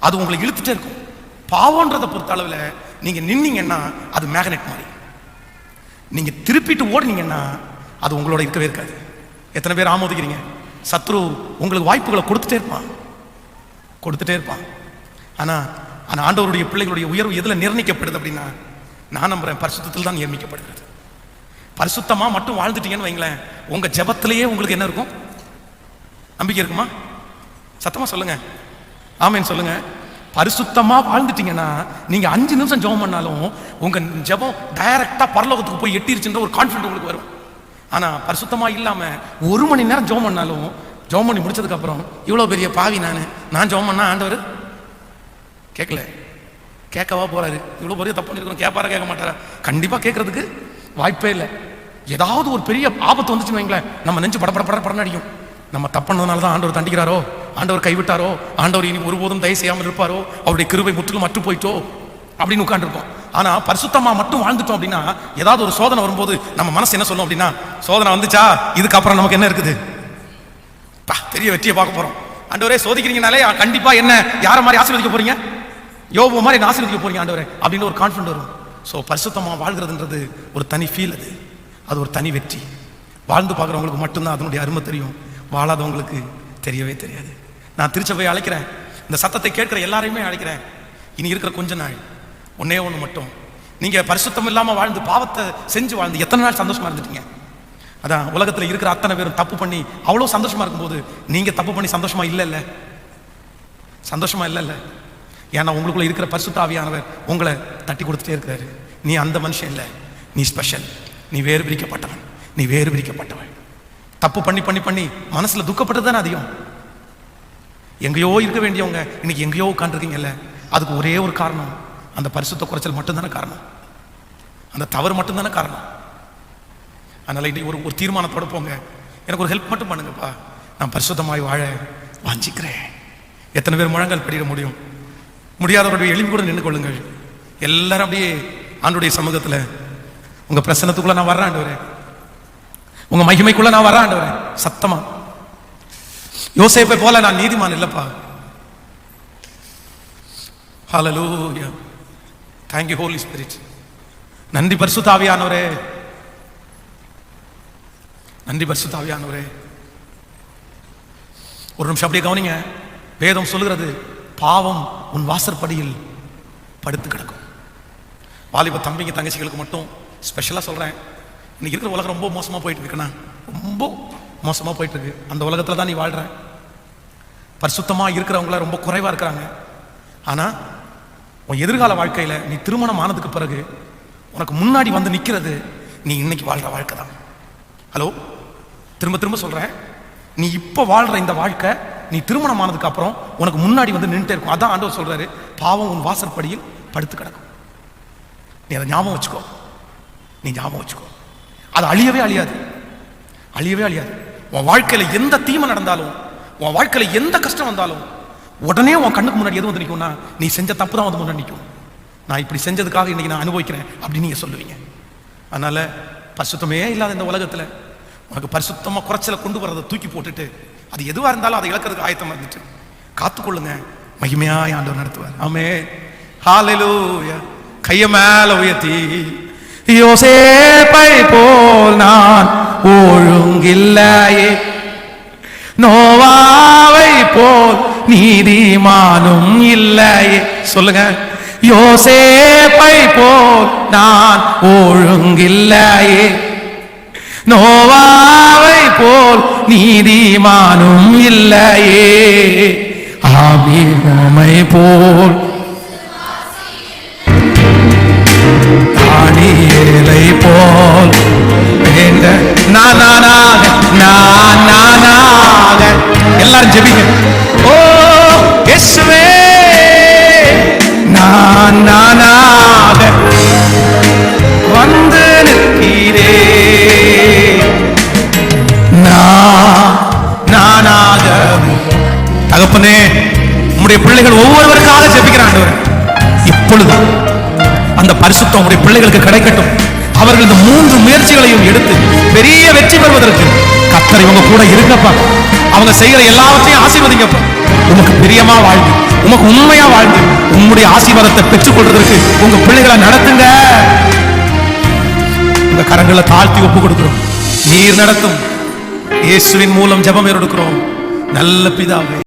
அது உங்களை இழுத்துட்டே இருக்கும். பாவம்ன்றதை பொறுத்த அளவுல நீங்க நின்னீங்கன்னா அது மேக்னெட் மாதிரி, நீங்க திருப்பிட்டு ஓடுனீங்கன்னா அது உங்களோட இருக்கவே இருக்காது. எத்தனை பேர் ஆமோதிக்கிறீங்க? சத்ரு உங்களுக்கு வாய்ப்புகளை கொடுத்துட்டே இருப்பான். ஆனா ஆண்டவருடைய பிள்ளைகளுடைய உயர்வு எதுல நிர்ணயிக்கப்படுது அப்படின்னா, நான் நம்புறேன் பரிசுத்தத்தில் தான் நியமிக்கப்படுகிறது. பரிசுத்தமா மட்டும் வாழ்ந்துட்டீங்கன்னு வைங்களேன், உங்க ஜெபத்திலேயே உங்களுக்கு என்ன இருக்கும்? நம்பிக்கை இருக்குமா? சத்தமா சொல்லுங்க, ஆமென் சொல்லுங்க. பரிசுத்தமா வாழ்ந்துட்டீங்கன்னா நீங்க 5 நிமிஷம் ஜெபம் பண்ணாலும் உங்க ஜெபம் டைரக்டா பரலோகத்துக்கு போய் எட்டிருச்சுன்ற ஒரு கான்ஃபிடன்ட் உங்களுக்கு வரும். ஆனா பரிசுத்தமா இல்லாம 1 மணி நேரம் ஜெபம் பண்ணாலும், ஜெபம் பண்ணி முடிச்சதுக்கு அப்புறம் இவ்வளவு பெரிய பாவி நான் ஜெபம் பண்ணா ஆண்டவர் கேட்கவா போறாரு, இவ்வளவு பெரிய தப்பு பண்ணிருக்கணும், கேட்பாரா கேட்க மாட்டாரா? கண்டிப்பா கேட்கறதுக்கு வாய்ப்பே இல்லை. ஏதாவது ஒரு பெரிய ஆபத்து வந்துச்சுன்னு வைங்களேன், நம்ம நெஞ்சு படப்பட அடிக்கும். நம்ம தப்புனதுனால தான் ஆண்டவர் தண்டிக்கிறாரோ, ஆண்டவர் கைவிட்டாரோ, ஆண்டவர் இனி ஒருபோதும் தயவு செய்யாமல் இருப்பாரோ, அவருடைய கிருபை முற்றிலும் அற்று போயிட்டோ அப்படின்னு உட்காந்துருப்போம். ஆனா பரிசுத்தமா மட்டும் வாழ்ந்துட்டோம் அப்படின்னா, ஏதாவது ஒரு சோதனை வரும்போது நம்ம மனசு என்ன சொல்லும் அப்படின்னா, சோதனை வந்துச்சா, இதுக்கப்புறம் நமக்கு என்ன இருக்குது, பெரிய வெற்றியை பார்க்க போறோம். ஆண்டவரே சோதிக்கிறீங்கனாலே கண்டிப்பா என்ன யார மாதிரி ஆசீர்வதிக்க போறீங்க, யோபு மாதிரி என்ன ஆசீர்வதிக்க போறீங்க ஆண்டவரே அப்படின்னு ஒரு கான்ஃபிடன்ட் வரும். ஸோ பரிசுத்தமா வாழ்கிறதுன்றது ஒரு தனி ஃபீல், அது ஒரு தனி வெற்றி. வாழ்ந்து பார்க்குறவங்களுக்கு மட்டும்தான் அதனுடைய அருமை தெரியும், வாழாதவங்களுக்கு தெரியவே தெரியாது. நான் திருச்சபையை அழைக்கிறேன், இந்த சத்தத்தை கேட்கிற எல்லாரையுமே அழைக்கிறேன். இனி இருக்கிற கொஞ்ச நாள் ஒன்னே ஒன்று மட்டும், நீங்க பரிசுத்தம் இல்லாம வாழ்ந்து பாவத்தை செஞ்சு வாழ்ந்து எத்தனை நாள் சந்தோஷமா இருந்துட்டீங்க? அதான் உலகத்தில் இருக்கிற அத்தனை பேரும் தப்பு பண்ணி அவ்வளோ சந்தோஷமா இருக்கும்போது நீங்க தப்பு பண்ணி சந்தோஷமா இல்லைல்ல, சந்தோஷமா இல்லைல்ல. ஏன்னா உங்களுக்குள்ள இருக்கிற பரிசுத்த ஆவியானவர் உங்களை தட்டி கொடுத்துட்டே இருக்கிறாரு. நீ அந்த மனுஷன் இல்லை, நீ ஸ்பெஷல், நீ வேறு பிரிக்கப்பட்டவன், நீ வேறு பிரிக்கப்பட்டவன். தப்பு பண்ணி பண்ணி பண்ணி மனசுல துக்கப்பட்டது தானே அதிகம். எங்கேயோ இருக்க வேண்டியவங்க இன்னைக்கு எங்கேயோ உட்காந்துருக்கீங்கல்ல, அதுக்கு ஒரே ஒரு காரணம், அந்த பரிசுத்த குறைச்சல் மட்டும்தானே காரணம், அந்த தவறு மட்டும்தானே காரணம். அதனால இன்னைக்கு ஒரு தீர்மானத்தோட போங்க, எனக்கு ஒரு ஹெல்ப் மட்டும் பண்ணுங்கப்பா, நான் பரிசுத்தமாய் வாழ வாஞ்சிக்கிறேன். எத்தனை பேர் முழங்கால் படிக்க முடியும்? முடியாதவருடைய எளிமை கூட நின்று கொள்ளுங்கள். எல்லாரும் அப்படியே ஆண்டுடைய சமூகத்தில் உங்க பிரசன்னத்துக்குள்ள நான் வர்றேன் ஆண்டவரே, உங்க மகிமைக்குள்ள நான் வர்றேன் ஆண்டவரே. சத்தமா யோசேப்பை போல நான் நீதிமான் இல்லப்பா. ஹல்லேலூயா, thank you holy spirit. நன்றி பரிசுத்த ஆவியானவரே, நன்றி பரிசுத்த ஆவியானவரே. ஒரு நிமிஷம் அப்படியே கவனிங்க. வேதம் சொல்லுகிறது, பாவம் உன் வாசற்படியில் படுத்து கிடக்கும். வாலிப தம்பிங்க தங்கச்சிகளுக்கு மட்டும் ஸ்பெஷலா சொல்றேன், இன்னைக்கு இருக்கிற உலகம் ரொம்ப மோசமா போயிட்டு இருக்குண்ணா, ரொம்ப மோசமா போயிட்டு இருக்கு. அந்த உலகத்துல தான் நீ வாழ்ற. பரிசுத்தமா இருக்கிறவங்கள ரொம்ப குறைவா இருக்கிறாங்க. ஆனா உன் எதிர்கால வாழ்க்கையில நீ திருமணம் ஆனதுக்கு பிறகு உனக்கு முன்னாடி வந்து நிக்கிறது நீ இன்னைக்கு வாழ்ற வாழ்க்கை தான். ஹலோ, திரும்ப திரும்ப சொல்றேன், நீ இப்ப வாழ்ற இந்த வாழ்க்கை நீ திருமணம் ஆனதுக்கு அப்புறம் உனக்கு முன்னாடி வந்து நின்றுட்டே இருக்கும். அதான் ஆண்டவர் சொல்றாரு, பாவம் உன் வாசற்படியில் படுத்து கிடக்கும். நீ அதை ஞாபகம் வச்சுக்கோ, நீ ஞாபகம் வச்சுக்கோ. அது அழியவே அழியாது, அழியவே அழியாது. உன் வாழ்க்கையில எந்த தீமை நடந்தாலும், உன் வாழ்க்கையில எந்த கஷ்டம் வந்தாலும் உடனே உன் கண்ணுக்கு முன்னாடி எது வந்து நிற்கும்னா, நீ செஞ்ச தப்பு தான் வந்து முன்னாடி நிற்கும். நான் இப்படி செஞ்சதுக்காக இன்னைக்கு நான் அனுபவிக்கிறேன் அப்படின்னு நீங்க சொல்லுவீங்க. அதனால பரிசுத்தமே இல்லாத இந்த உலகத்துல உனக்கு பரிசுத்தமா குறைச்சலை கொண்டு வரதை தூக்கி போட்டுட்டு, அது எதுவா இருந்தாலும் அதை இழக்கிறதுக்கு ஆயத்தமா இருந்துட்டு காத்துக்கொள்ளுங்க. மகிமையாய் ஆண்டவர் நடத்துவார். ஆமென், ஹல்லேலூயா. கைய மேல உயர்த்தி, யோசேப்பை போல் நான் ஒழுங்கில்லையே, நோவாவை போல் நீதிமானும் இல்லையே. சொல்லுங்க, யோசேப்பை போல் நான் ஒழுங்கில்லையே, நோவாவை போல் நீதிமானும் இல்லையே, ஆபிரகாமை போல் தானியேலை போல் வேண்ட நானாக எல்லாரும் ஜெபிங்க. ஓ இயேசுவே, நானாக வந்து நிற்கிறே, நானாக. தகப்பனே, உம்முடைய பிள்ளைகள் ஒவ்வொருவருக்காக ஜெபிக்கிறாங்க. இப்பொழுது அந்த பரிசுத்தம் உம்முடைய பிள்ளைகளுக்கு கிடைக்கட்டும். அவர்கள் இந்த 3 முயற்சிகளையும் எடுத்து பெரிய வெற்றி பெறுவதற்கு கர்த்தர் இவங்க கூட இருக்கப்பா. அவங்க செய்கிற எல்லாவற்றையும் ஆசீர்வதிங்கப்பா. உமக்கு பிரியமா வாழ்ந்து, உமக்கு உண்மையா வாழ்ந்து, உம்முடைய ஆசீர்வாதத்தை பெற்றுக் கொள்வதற்கு உங்க பிள்ளைகளை நடத்துங்க. உங்க கரங்களை தாழ்த்தி ஒப்பு கொடுக்கிறோம். நீர் நடத்தும். இயேசுவின் மூலம் ஜெபம் எடுக்கிறோம். நல்ல பிதாவே.